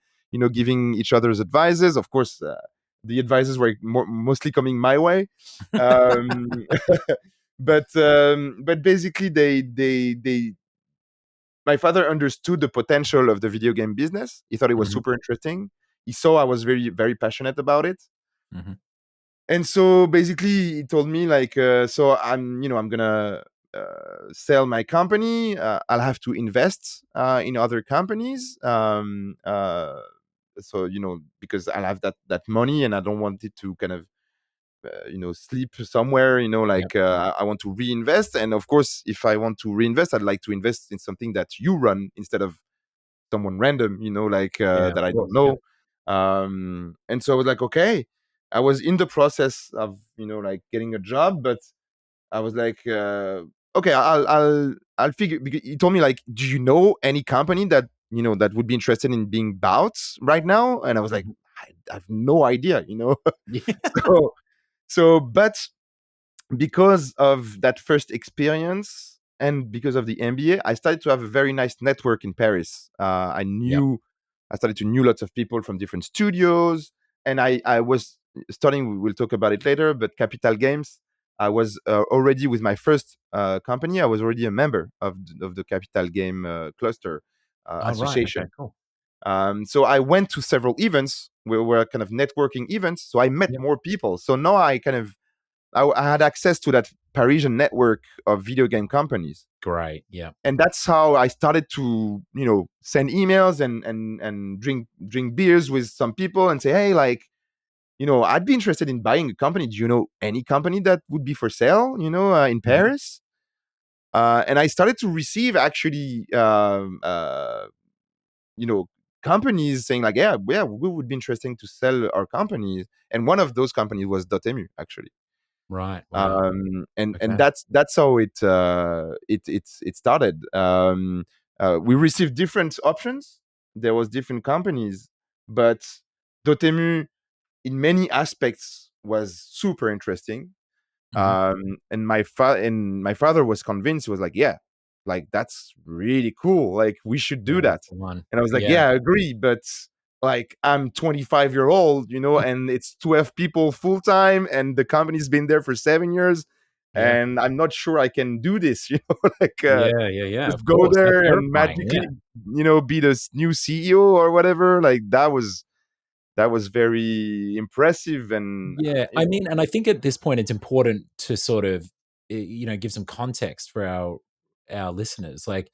[SPEAKER 2] giving each other's advices. Of course, the advices were mostly coming my way, um, but basically, my father understood the potential of the video game business. He thought it was
[SPEAKER 1] Mhm,
[SPEAKER 2] super interesting. He saw I was very very passionate about it,
[SPEAKER 1] mhm,
[SPEAKER 2] and so basically he told me, like, so I'm gonna sell my company. I'll have to invest in other companies, so because I'll have that money, and I don't want it to kind of sleep somewhere,
[SPEAKER 1] yep,
[SPEAKER 2] like, I want to reinvest. And of course, if I want to reinvest, I'd like to invest in something that you run instead of someone random, like,
[SPEAKER 1] yeah, of
[SPEAKER 2] that I don't
[SPEAKER 1] course, yep.
[SPEAKER 2] know. And so I was like, okay. I was in the process of, like, getting a job, but I was like, okay, I'll figure. Because he told me, like, do you know any company that that would be interested in being bought right now? And I was like,
[SPEAKER 1] Mhm.
[SPEAKER 2] I have no idea.
[SPEAKER 1] Yeah.
[SPEAKER 2] so but because of that first experience and because of the MBA, I started to have a very nice network in Paris.
[SPEAKER 1] Yep.
[SPEAKER 2] I started to knew lots of people from different studios, and I was starting. We'll talk about it later, but Capital Games. I was already with my first company. I was already a member of the Capital Game cluster
[SPEAKER 1] Oh, right. Okay,
[SPEAKER 2] association.
[SPEAKER 1] cool.
[SPEAKER 2] So I went to several events where were kind of networking events. So I met
[SPEAKER 1] Yep.
[SPEAKER 2] more people. So now I had access to that Parisian network of video game companies,
[SPEAKER 1] Great. Yeah.
[SPEAKER 2] and that's how I started to send emails and drink beers with some people and say, hey, like, I'd be interested in buying a company. Do you know any company that would be for sale? In
[SPEAKER 1] Yeah.
[SPEAKER 2] Paris. And I started to receive actually, you know, companies saying like, yeah, we would be interesting to sell our companies. And one of those companies was Dotemu, actually.
[SPEAKER 1] Right. Wow.
[SPEAKER 2] And
[SPEAKER 1] Okay.
[SPEAKER 2] that's how it started. We received different options. There was different companies, but Dotemu in many aspects was super interesting.
[SPEAKER 1] Mhm.
[SPEAKER 2] And my father was convinced. He was like, yeah, like that's really cool, like we should do
[SPEAKER 1] Yeah,
[SPEAKER 2] that.
[SPEAKER 1] that's the one.
[SPEAKER 2] And I was like,
[SPEAKER 1] Yeah.
[SPEAKER 2] yeah, I agree, but like I'm 25-year old, and it's 12 people full time, and the company's been there for 7 years,
[SPEAKER 1] Yeah.
[SPEAKER 2] and I'm not sure I can do this, like
[SPEAKER 1] Yeah, yeah, yeah,
[SPEAKER 2] just
[SPEAKER 1] of
[SPEAKER 2] go
[SPEAKER 1] course. How
[SPEAKER 2] there and
[SPEAKER 1] terrifying,
[SPEAKER 2] magically,
[SPEAKER 1] yeah.
[SPEAKER 2] be the new CEO or whatever. Like that was very impressive, and
[SPEAKER 1] Yeah, I mean, and I think at this point it's important to sort of, give some context for our listeners. Like,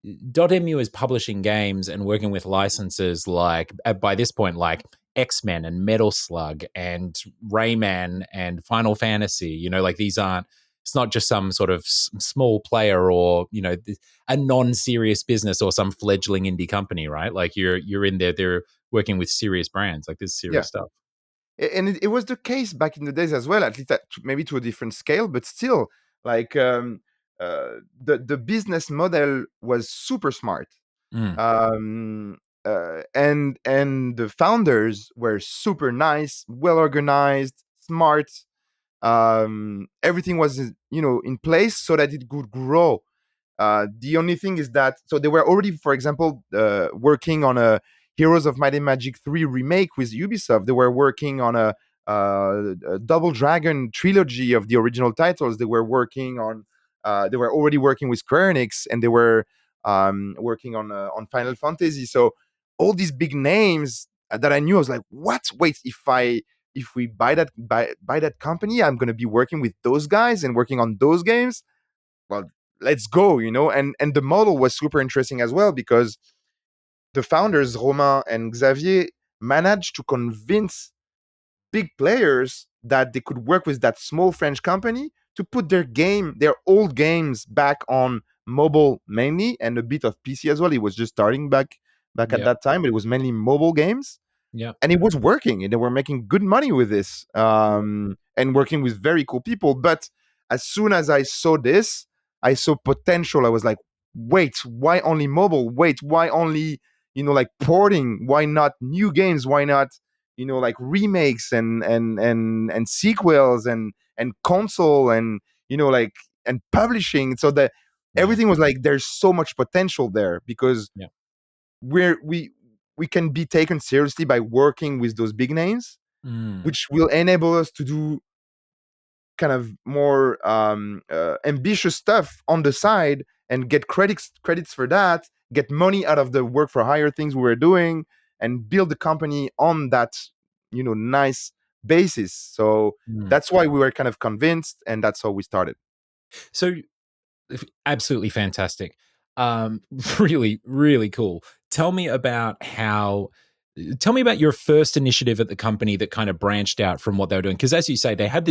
[SPEAKER 1] Dotemu is publishing games and working with licenses like by this point, like X-Men and Metal Slug and Rayman and Final Fantasy. Like these aren't. It's not just some sort of small player or a non-serious business or some fledgling indie company, right? Like you're in there. They're working with serious brands. Like this is
[SPEAKER 2] yeah.
[SPEAKER 1] serious stuff.
[SPEAKER 2] And it was the case back in the days as well, at least maybe to a different scale, but still, like, the business model was super smart.
[SPEAKER 1] Mm,
[SPEAKER 2] And the founders were super nice, well organized, smart. Everything was in place so that it could grow. The only thing is that, so they were already, for example, working on a Heroes of Might and Magic 3 remake with Ubisoft. They were working on a Double Dragon trilogy of the original titles. They were working on. They were already working with Square Enix, and they were working on Final Fantasy. So all these big names that I knew, I was like, "What? Wait, if we buy that company, I'm gonna be working with those guys and working on those games. Well, let's go, and the model was super interesting as well, because the founders Romain and Xavier managed to convince big players that they could work with that small French company to put their old games back on mobile mainly, and a bit of PC as well. It was just starting back at
[SPEAKER 1] yep,
[SPEAKER 2] that time, but it was mainly mobile games,
[SPEAKER 1] yep.
[SPEAKER 2] and it was working, and they were making good money with this, and working with very cool people. But as soon as I saw this, I saw potential. I was like, wait, why only mobile? Wait, why only like porting? Why not new games? Why not like remakes and sequels and console, and like, and publishing? So that
[SPEAKER 1] Yeah,
[SPEAKER 2] everything was like, there's so much potential there, because
[SPEAKER 1] yeah.
[SPEAKER 2] we're we can be taken seriously by working with those big names,
[SPEAKER 1] Mm,
[SPEAKER 2] which will enable us to do kind of more ambitious stuff on the side, and get credits for that, get money out of the work for hire things we were doing, and build the company on that nice basis. So
[SPEAKER 1] mm.
[SPEAKER 2] that's why we were kind of convinced, and that's how we started.
[SPEAKER 1] So absolutely fantastic. Really, really cool. Tell me about how. Tell me about your first initiative at the company that kind of branched out from what they were doing. Because as you say, they had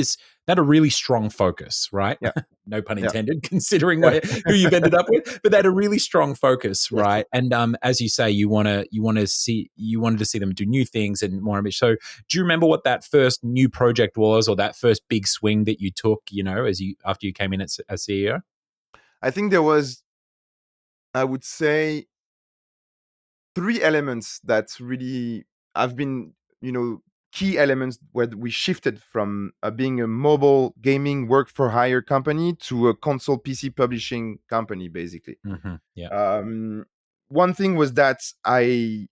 [SPEAKER 1] a really strong focus, right?
[SPEAKER 2] Yeah,
[SPEAKER 1] No pun
[SPEAKER 2] yeah,
[SPEAKER 1] intended, considering
[SPEAKER 2] yeah.
[SPEAKER 1] who you've ended up with. But they had a really strong focus,
[SPEAKER 2] Yes.
[SPEAKER 1] right? And as you say, you wanted to see them do new things and more ambitious. So, do you remember what that first new project was, or that first big swing that you took? After you came in as CEO.
[SPEAKER 2] I think there was, I would say, three elements that really I've been, key elements where we shifted from being a mobile gaming work for hire company to a console PC publishing company, basically.
[SPEAKER 1] Yeah.
[SPEAKER 2] Um, One thing was that I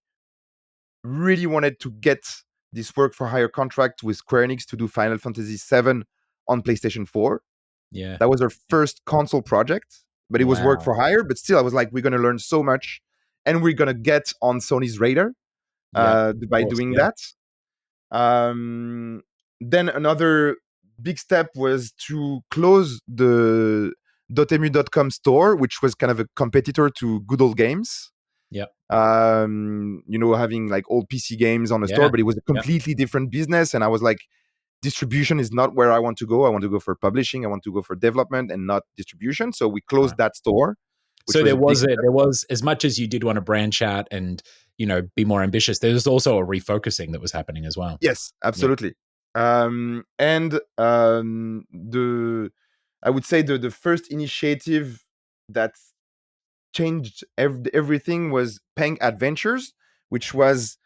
[SPEAKER 2] really wanted to get this work for hire contract with Square Enix to do Final Fantasy VII on PlayStation 4.
[SPEAKER 1] Yeah.
[SPEAKER 2] That was our
[SPEAKER 1] Yeah.
[SPEAKER 2] first console project, but it was work
[SPEAKER 1] Wow.
[SPEAKER 2] for hire. But still, I was like, we're going to learn so much and we're going to get on Sony's radar
[SPEAKER 1] Yeah. Of
[SPEAKER 2] by
[SPEAKER 1] course.
[SPEAKER 2] doing
[SPEAKER 1] Yeah.
[SPEAKER 2] that. Um, then another big step was to close the Dotemu.com store, which was kind of a competitor to Good Old Games.
[SPEAKER 1] Yeah.
[SPEAKER 2] Having like old PC games on the store,
[SPEAKER 1] Yeah.
[SPEAKER 2] but it was a
[SPEAKER 1] Yeah.
[SPEAKER 2] completely different business. And I was like, distribution is not where I want to go. I want to go for publishing. I want to go for development and not distribution. So we closed that store, which
[SPEAKER 1] So
[SPEAKER 2] was a big step.
[SPEAKER 1] there was, as much as you did want to branch out and, be more ambitious, there was also a refocusing that was happening as well.
[SPEAKER 2] Yes,
[SPEAKER 1] Yeah.
[SPEAKER 2] absolutely. The I would say the first initiative that changed everything was Peng Adventures, which was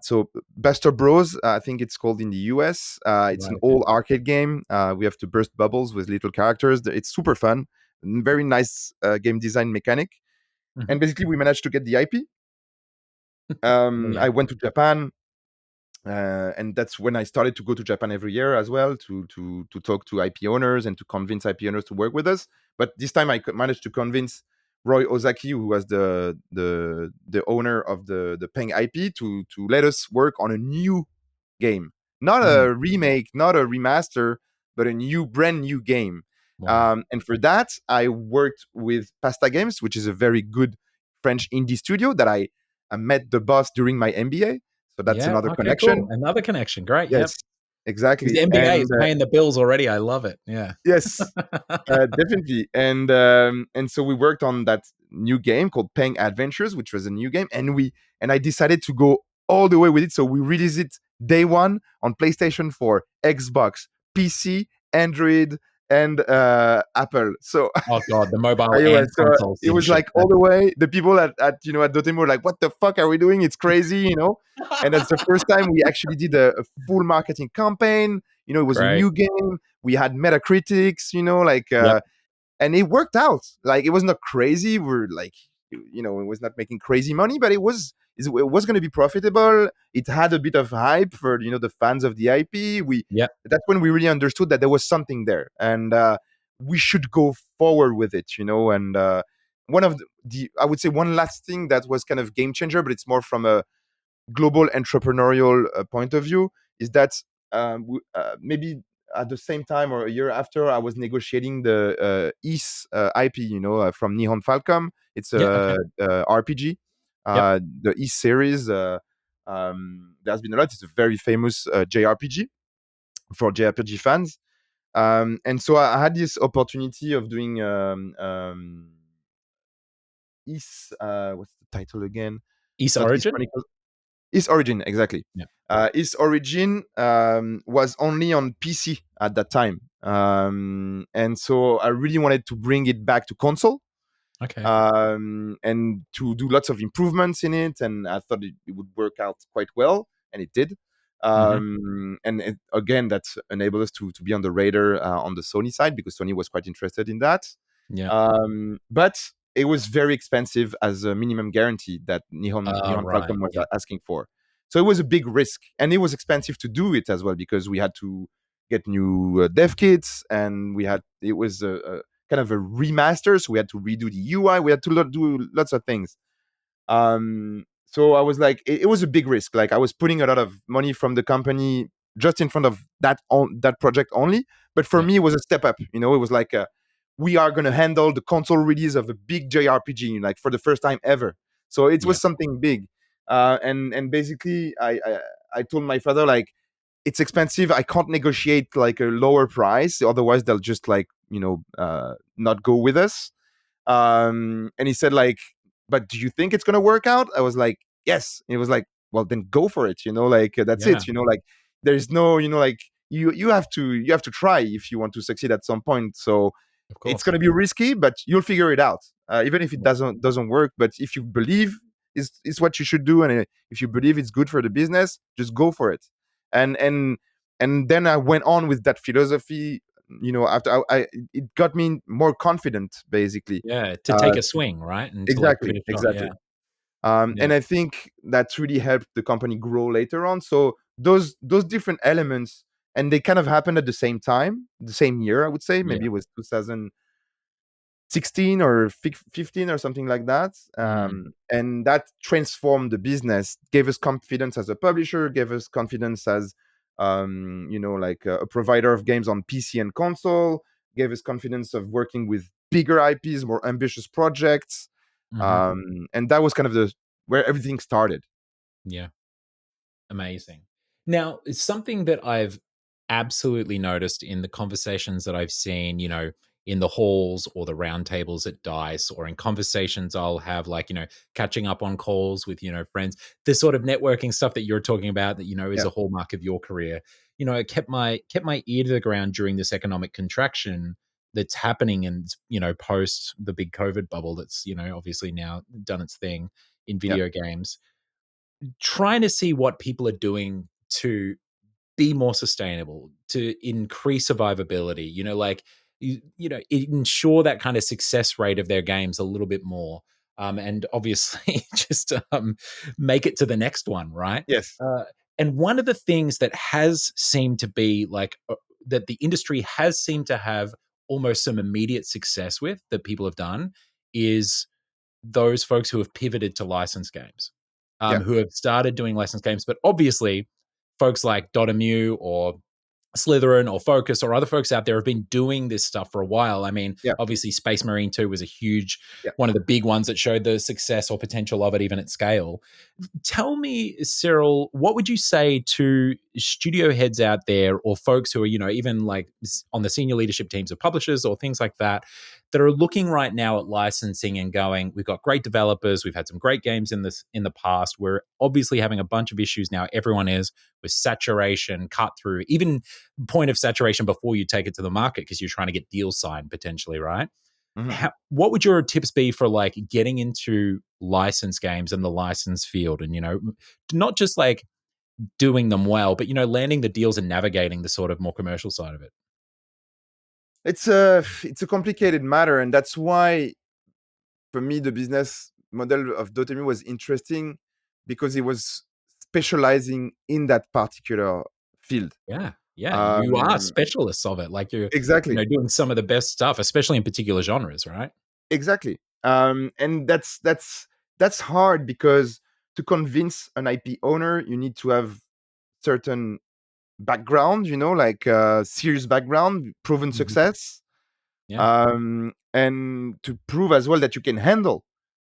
[SPEAKER 2] so Buster Bros. I think it's called in the US. It's
[SPEAKER 1] Right.
[SPEAKER 2] an
[SPEAKER 1] Okay.
[SPEAKER 2] old arcade game. We have to burst bubbles with little characters. It's super fun, very nice game design mechanic.
[SPEAKER 1] Mhm.
[SPEAKER 2] And basically, we managed to get the IP.
[SPEAKER 1] Oh, yeah.
[SPEAKER 2] I went to Japan, and that's when I started to go to Japan every year as well to talk to IP owners and to convince IP owners to work with us. But this time I managed to convince Roy Ozaki, who was the owner of the Peng IP, to let us work on a new game, not
[SPEAKER 1] Mm.
[SPEAKER 2] a remake, not a remaster, but a brand new game.
[SPEAKER 1] Wow.
[SPEAKER 2] And for that, I worked with Pasta Games, which is a very good French indie studio that I met the boss during my MBA. So that's
[SPEAKER 1] Yeah.
[SPEAKER 2] another
[SPEAKER 1] Okay, cool.
[SPEAKER 2] connection.
[SPEAKER 1] Another connection. Great. Yep.
[SPEAKER 2] Yes,
[SPEAKER 1] Because
[SPEAKER 2] exactly.
[SPEAKER 1] the MBA
[SPEAKER 2] And
[SPEAKER 1] is paying the bills already. I love it. Yeah.
[SPEAKER 2] yes, definitely. And so we worked on that new game called Peng Adventures, which was a new game, and I decided to go all the way with it. So we released it day one on PlayStation 4, Xbox, PC, Android, and Apple. So
[SPEAKER 1] Oh god, the mobile
[SPEAKER 2] iOS.
[SPEAKER 1] and
[SPEAKER 2] So
[SPEAKER 1] console
[SPEAKER 2] it was
[SPEAKER 1] syndicate.
[SPEAKER 2] like all the way. The people at Dotemu were like, "What the fuck are we doing? It's crazy." And that's the first time we actually did a full marketing campaign. It was a
[SPEAKER 1] Great.
[SPEAKER 2] new game. We had Metacritics.
[SPEAKER 1] Yep.
[SPEAKER 2] And it worked out. Like it was not crazy. We're like, it was not making crazy money, but it was going to be profitable. It had a bit of hype for the fans of the IP. We
[SPEAKER 1] Yep.
[SPEAKER 2] That's when we really understood that there was something there, and we should go forward with it. And one of the I would say one last thing that was kind of game changer, but it's more from a global entrepreneurial point of view, is that maybe at the same time or a year after, I was negotiating the East IP, from Nihon Falcom. It's
[SPEAKER 1] Yeah. Okay.
[SPEAKER 2] a RPG,
[SPEAKER 1] Yep.
[SPEAKER 2] the East series. There's been a lot. It's a very famous JRPG for JRPG fans. And so I had this opportunity of doing East. What's the title again?
[SPEAKER 1] East
[SPEAKER 2] Not East
[SPEAKER 1] Origin?
[SPEAKER 2] Chronicles. East Origin, exactly.
[SPEAKER 1] Yeah.
[SPEAKER 2] East Origin was only on PC at that time. And so I really wanted to bring it back to console,
[SPEAKER 1] Okay.
[SPEAKER 2] and to do lots of improvements in it. And I thought it would work out quite well, and it did.
[SPEAKER 1] Mhm.
[SPEAKER 2] Again, that enabled us to be on the radar on the Sony side, because Sony was quite interested in that.
[SPEAKER 1] Yeah.
[SPEAKER 2] But it was very expensive as a minimum guarantee that Nihon
[SPEAKER 1] Right.
[SPEAKER 2] Falcom was
[SPEAKER 1] Yeah.
[SPEAKER 2] asking for. So it was a big risk, and it was expensive to do it as well, because we had to get new dev kits, and it was a kind of a remaster, so we had to redo the UI. We had to do lots of things. So I was like, it was a big risk. Like I was putting a lot of money from the company just in front of that project only. But for
[SPEAKER 1] Yeah.
[SPEAKER 2] me, it was a step up. It was like we are going to handle the console release of a big JRPG, like for the first time ever. So it
[SPEAKER 1] Yeah.
[SPEAKER 2] was something big. And basically, I told my father, like, it's expensive. I can't negotiate like a lower price, otherwise they'll just like not go with us. And he said like, but do you think it's gonna work out? I was like, yes. And he was like, well, then go for it. Like that's
[SPEAKER 1] Yeah.
[SPEAKER 2] it. Like there's no, like you have to try if you want to succeed at some point. So
[SPEAKER 1] Of
[SPEAKER 2] it's
[SPEAKER 1] course.
[SPEAKER 2] gonna be risky, but you'll figure it out. Even if it
[SPEAKER 1] Yeah.
[SPEAKER 2] doesn't work, but if you believe is what you should do, and if you believe it's good for the business, just go for it. And then I went on with that philosophy. After it got me more confident, basically.
[SPEAKER 1] Yeah, to take
[SPEAKER 2] uh,
[SPEAKER 1] a swing, right? And to, like, give it
[SPEAKER 2] exactly,
[SPEAKER 1] a shot, yeah.
[SPEAKER 2] exactly.
[SPEAKER 1] Yeah,
[SPEAKER 2] And I think that's really helped the company grow later on. So those different elements, and they kind of happened at the same time, the same year, I would say.
[SPEAKER 1] yeah.
[SPEAKER 2] Maybe it was 2016 or 15 or something like that.
[SPEAKER 1] Mm,
[SPEAKER 2] And that transformed the business, gave us confidence as a publisher, gave us confidence as like a provider of games on PC and console, gave us confidence of working with bigger IPs, more ambitious projects.
[SPEAKER 1] mhm.
[SPEAKER 2] And that was kind of the where everything started.
[SPEAKER 1] Yeah. Amazing. Now, it's something that I've absolutely noticed in the conversations that I've seen, in the halls or the roundtables at Dice, or in conversations I'll have, like, catching up on calls with, friends, the sort of networking stuff that you're talking about that, is
[SPEAKER 2] Yeah,
[SPEAKER 1] a hallmark of your career. It kept my ear to the ground during this economic contraction that's happening, and, post the big COVID bubble that's, obviously now done its thing in
[SPEAKER 2] yeah,
[SPEAKER 1] video games, trying to see what people are doing to be more sustainable, to increase survivability, like, ensure that kind of success rate of their games a little bit more. And obviously, just make it to the next one, right?
[SPEAKER 2] yes,
[SPEAKER 1] Uh, and one of the things that has seemed to be like, that the industry has seemed to have almost some immediate success with, that people have done, is those folks who have pivoted to licensed games,
[SPEAKER 2] yeah,
[SPEAKER 1] who have started doing licensed games. But obviously, folks like Dotemu or Slytherin or Focus or other folks out there have been doing this stuff for a while. I mean,
[SPEAKER 2] yeah,
[SPEAKER 1] obviously, Space Marine 2 was a huge,
[SPEAKER 2] yeah.
[SPEAKER 1] one of the big ones that showed the success or potential of it, even at scale. Tell me, Cyril, what would you say to studio heads out there, or folks who are, even like on the senior leadership teams of publishers or things like that are looking right now at licensing and going, we've got great developers, we've had some great games in the past. We're obviously having a bunch of issues now. Everyone is, with saturation, cut through, even point of saturation before you take it to the market, because you're trying to get deals signed potentially, right?
[SPEAKER 2] Mhm.
[SPEAKER 1] What would your tips be for, like, getting into license games and the license field, and, not just like doing them well, but, landing the deals and navigating the sort of more commercial side of it?
[SPEAKER 2] It's a complicated matter, and that's why for me the business model of Dotemu was interesting, because it was specializing in that particular field.
[SPEAKER 1] Yeah. Yeah. You are
[SPEAKER 2] Um,
[SPEAKER 1] specialists of it. Like, you're,
[SPEAKER 2] exactly,
[SPEAKER 1] doing some of the best stuff, especially in particular genres, right?
[SPEAKER 2] exactly. And that's hard, because to convince an IP owner, you need to have certain background, like serious background, proven
[SPEAKER 1] Mhm.
[SPEAKER 2] success,
[SPEAKER 1] Yeah.
[SPEAKER 2] and to prove as well that you can handle,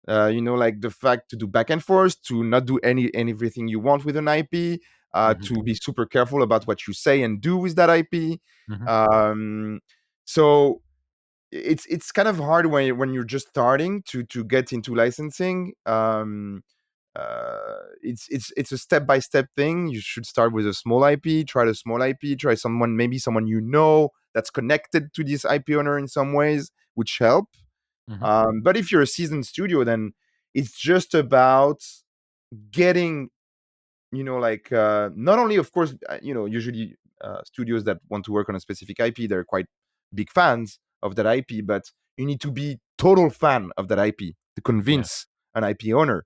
[SPEAKER 2] like the fact to do back and forth, to not do everything you want with an IP,
[SPEAKER 1] Mhm.
[SPEAKER 2] to be super careful about what you say and do with that IP.
[SPEAKER 1] Mhm.
[SPEAKER 2] Um, so it's kind of hard when you're just starting to get into licensing. It's a step by step thing. You should start with a small IP, try the small IP, try someone, maybe someone that's connected to this IP owner in some ways, which help.
[SPEAKER 1] Mhm.
[SPEAKER 2] But if you're a seasoned studio, then it's just about getting, like, not only, of course, usually studios that want to work on a specific IP, they're quite big fans of that IP, but you need to be total fan of that IP to
[SPEAKER 1] Yeah.
[SPEAKER 2] convince an IP owner.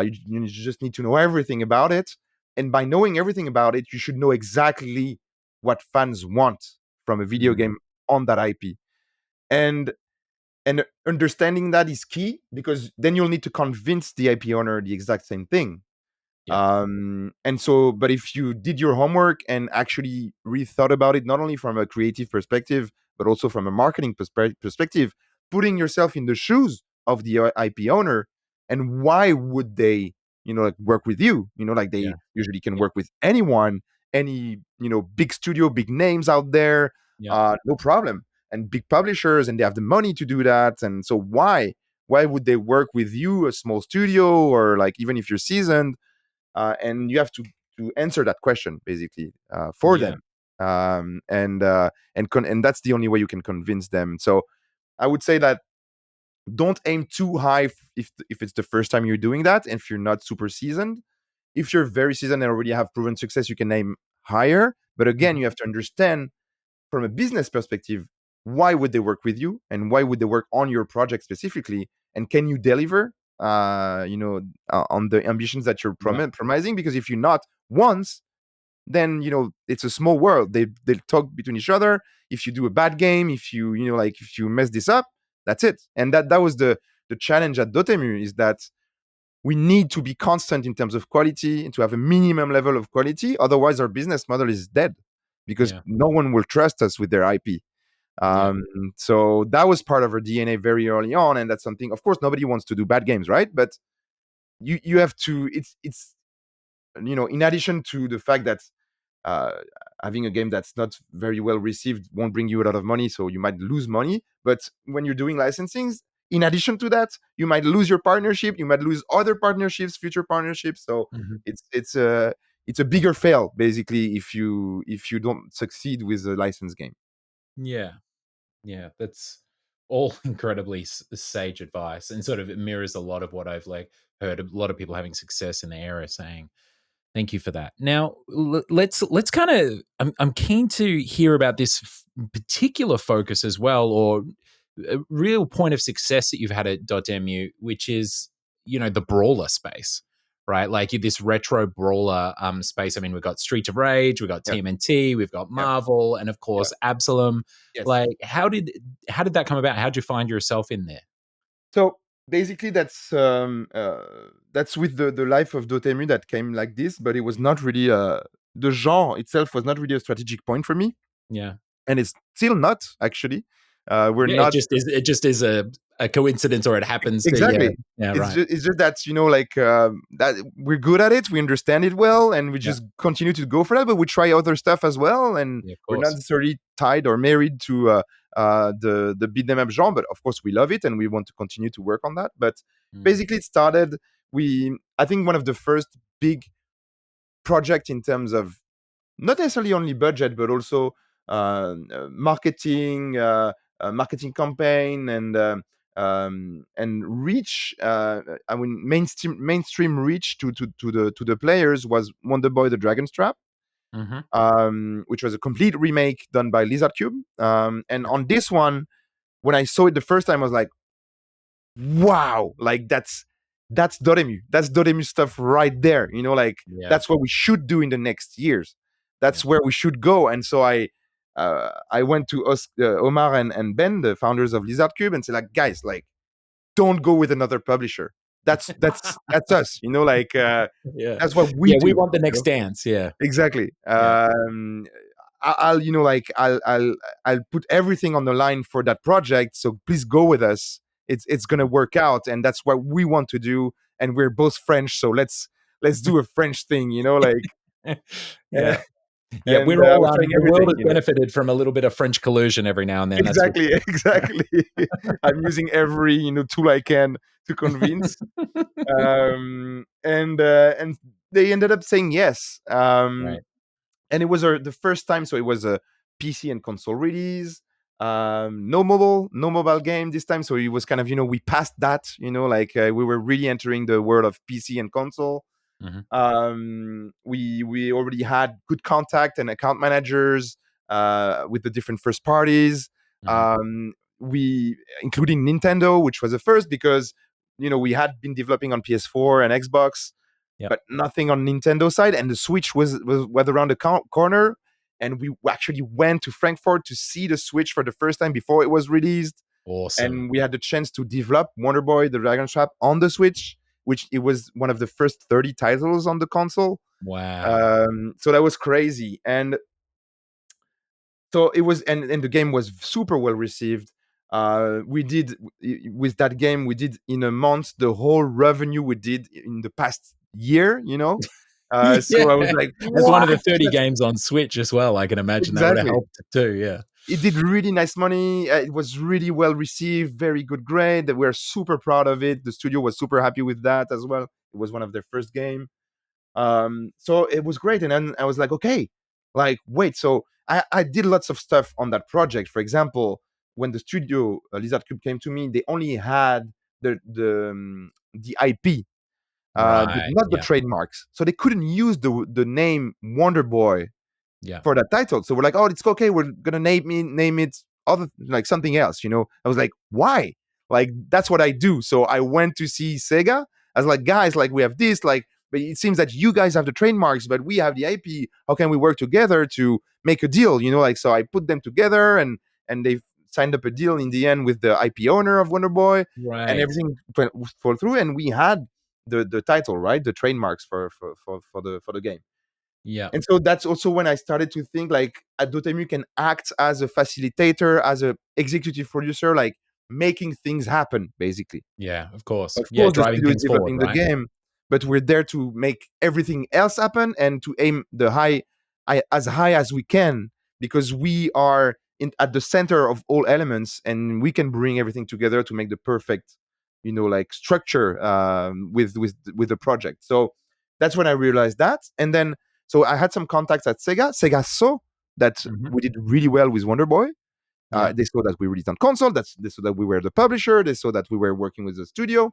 [SPEAKER 2] You just need to know everything about it, and by knowing everything about it, you should know exactly what fans want from a video
[SPEAKER 1] Mm.
[SPEAKER 2] game on that IP. And and understanding that is key, because then you'll need to convince the IP owner the exact same thing.
[SPEAKER 1] Yeah.
[SPEAKER 2] And so, but if you did your homework and actually rethought about it, not only from a creative perspective, but also from a marketing perspective, putting yourself in the shoes of the IP owner, and why would they, like, work with you? Like, they
[SPEAKER 1] Yeah.
[SPEAKER 2] usually can
[SPEAKER 1] Yeah.
[SPEAKER 2] work with anyone, any, big studio, big names out there,
[SPEAKER 1] Yeah.
[SPEAKER 2] no problem, and big publishers, and they have the money to do that. And so, why would they work with you, a small studio, or like even if you're seasoned? And you have to answer that question, basically, for
[SPEAKER 1] Yeah.
[SPEAKER 2] them, and that's the only way you can convince them. So I would say that don't aim too high if it's the first time you're doing that, and if you're not super seasoned. If you're very seasoned and already have proven success, you can aim higher. But again,
[SPEAKER 1] Mhm.
[SPEAKER 2] you have to understand from a business perspective, why would they work with you and why would they work on your project specifically? And can you deliver, on the ambitions that you're
[SPEAKER 1] Yeah.
[SPEAKER 2] promising? Because if you're not once, then it's a small world. They talk between each other. If you do a bad game, if if you mess this up, that's it. And that was the challenge at Dotemu, is that we need to be constant in terms of quality and to have a minimum level of quality. Otherwise, our business model is dead because
[SPEAKER 1] Yeah.
[SPEAKER 2] no one will trust us with their IP.
[SPEAKER 1] Yeah.
[SPEAKER 2] Um, so that was part of our DNA very early on, and that's something. Of course, nobody wants to do bad games, right? But you have to. It's in addition to the fact that uh, having a game that's not very well received won't bring you a lot of money, so you might lose money. But when you're doing licensings, in addition to that, you might lose your partnership, you might lose other partnerships, future partnerships. So
[SPEAKER 1] Mhm.
[SPEAKER 2] it's a bigger fail basically if you don't succeed with a licensed game.
[SPEAKER 1] Yeah. Yeah, that's all incredibly sage advice, and sort of it mirrors a lot of what I've like heard a lot of people having success in the area saying. Thank you for that. Now, let's kind of. I'm keen to hear about this particular focus as well, or a real point of success that you've had at Dotemu, which is the brawler space, right? Like this retro brawler space. I mean, we've got Street of Rage, we've got
[SPEAKER 2] Yeah,
[SPEAKER 1] TMNT, we've got
[SPEAKER 2] yeah,
[SPEAKER 1] Marvel, and of
[SPEAKER 2] yeah.
[SPEAKER 1] course Absolum.
[SPEAKER 2] Yes.
[SPEAKER 1] Like, how did that come about? How did you find yourself in there?
[SPEAKER 2] So basically, that's with the life of Dotemu that came like this, but it was not really the genre itself was not really a strategic point for me,
[SPEAKER 1] Yeah.
[SPEAKER 2] and it's still not actually. We're
[SPEAKER 1] Yeah, it
[SPEAKER 2] not
[SPEAKER 1] just is. It just is a coincidence, or it happens to. Yeah,
[SPEAKER 2] exactly.
[SPEAKER 1] yeah,
[SPEAKER 2] It's
[SPEAKER 1] right.
[SPEAKER 2] just that that we're good at it, we understand it well, and we
[SPEAKER 1] Yeah,
[SPEAKER 2] just continue to go for that. But we try other stuff as well, and
[SPEAKER 1] yeah, of
[SPEAKER 2] we're not
[SPEAKER 1] course.
[SPEAKER 2] necessarily tied or married to the beat 'em up genre. But of course, we love it, and we want to continue to work on that. But
[SPEAKER 1] Mm,
[SPEAKER 2] basically, it started. I think one of the first big project in terms of not necessarily only budget, but also marketing campaign and reach. I mean, mainstream reach to the players was Wonder Boy: The Dragon's Trap,
[SPEAKER 1] mhm.
[SPEAKER 2] which was a complete remake done by Lizard Cube. And on this one, when I saw it the first time, I was like, wow, like that's Dotemu. That's Dotemu stuff right there. Like
[SPEAKER 1] Yeah,
[SPEAKER 2] that's what we should do in the next years.
[SPEAKER 1] yeah.
[SPEAKER 2] That's where we should go. And so I went to Omar and Ben, the founders of Lizard Cube, and said like, guys, like don't go with another publisher. That's us.
[SPEAKER 1] Yeah.
[SPEAKER 2] That's what we
[SPEAKER 1] Yeah, we
[SPEAKER 2] do.
[SPEAKER 1] want the next dance, yeah,
[SPEAKER 2] Exactly.
[SPEAKER 1] yeah.
[SPEAKER 2] I'll like I'll put everything on the line for that project. So please go with us. It's gonna work out, and that's what we want to do. And we're both French, so let's do a French thing.
[SPEAKER 1] Yeah, yeah,
[SPEAKER 2] And
[SPEAKER 1] we're
[SPEAKER 2] I
[SPEAKER 1] all,
[SPEAKER 2] was trying
[SPEAKER 1] the world
[SPEAKER 2] everything.
[SPEAKER 1] has benefited from a little bit of French collusion every now and then, that's for
[SPEAKER 2] Exactly,
[SPEAKER 1] sure.
[SPEAKER 2] exactly. I'm using every tool I can to convince. And they ended up saying yes.
[SPEAKER 1] Right.
[SPEAKER 2] And it was the first time, so it was a PC and console release. No mobile game this time, so it was kind of we passed that. Like we were really entering the world of PC and console.
[SPEAKER 1] Mhm,
[SPEAKER 2] We already had good contact and account managers with the different first parties.
[SPEAKER 1] mhm.
[SPEAKER 2] We including Nintendo, which was the first because we had been developing on PS4 and Xbox,
[SPEAKER 1] Yep.
[SPEAKER 2] but nothing on Nintendo side. And the Switch was around the corner, and we actually went to Frankfurt to see the Switch for the first time before it was released,
[SPEAKER 1] Awesome.
[SPEAKER 2] and we had the chance to develop Wonder Boy: The Dragon Trap on the Switch, which it was one of the first 30 titles on the console.
[SPEAKER 1] Wow.
[SPEAKER 2] So that was crazy, and so it was, and the game was super well received. We did with that game, we did in a month the whole revenue we did in the past year.
[SPEAKER 1] Yeah,
[SPEAKER 2] So I was like,
[SPEAKER 1] as one of
[SPEAKER 2] what?
[SPEAKER 1] the 30
[SPEAKER 2] That's
[SPEAKER 1] games on Switch as well, I can imagine that would have
[SPEAKER 2] exactly.
[SPEAKER 1] helped too, yeah.
[SPEAKER 2] It did really nice money. It was really well received, very good grade. We're super proud of it. The studio was super happy with that as well. It was one of their first game. So it was great. And then I was like, okay, like, wait. So I did lots of stuff on that project. For example, when the studio Lizard Cube came to me, they only had the IP, but
[SPEAKER 1] Right,
[SPEAKER 2] not the
[SPEAKER 1] yeah.
[SPEAKER 2] trademarks. So they couldn't use the name Wonder Boy
[SPEAKER 1] Yeah.
[SPEAKER 2] for that title. So we're like, oh, it's okay. We're gonna name it other like something else. I was like, why? Like that's what I do. So I went to see Sega. I was like, guys, like we have this, like, but it seems that you guys have the trademarks, but we have the IP. How can we work together to make a deal? Like so I put them together and they signed up a deal in the end with the IP owner of Wonder Boy, and
[SPEAKER 1] Right.
[SPEAKER 2] everything fell through, and we had the title, right, the trademarks for the game.
[SPEAKER 1] Yeah.
[SPEAKER 2] And so that's also when I started to think like at Dotemu can act as a facilitator, as a executive producer, like making things happen, basically.
[SPEAKER 1] Yeah, of course.
[SPEAKER 2] Of
[SPEAKER 1] Yeah,
[SPEAKER 2] course, the
[SPEAKER 1] driving
[SPEAKER 2] studio is
[SPEAKER 1] things forward,
[SPEAKER 2] developing the
[SPEAKER 1] right?
[SPEAKER 2] game, but we're there to make everything else happen and to aim as high as we can, because we are at the center of all elements, and we can bring everything together to make the perfect, like structure with the project. So that's when I realized that, and then so I had some contacts at Sega. Sega saw that
[SPEAKER 1] Mhm.
[SPEAKER 2] we did really well with Wonder Boy.
[SPEAKER 1] Yeah.
[SPEAKER 2] They saw that we released on console. They saw that we were the publisher. They saw that we were working with the studio,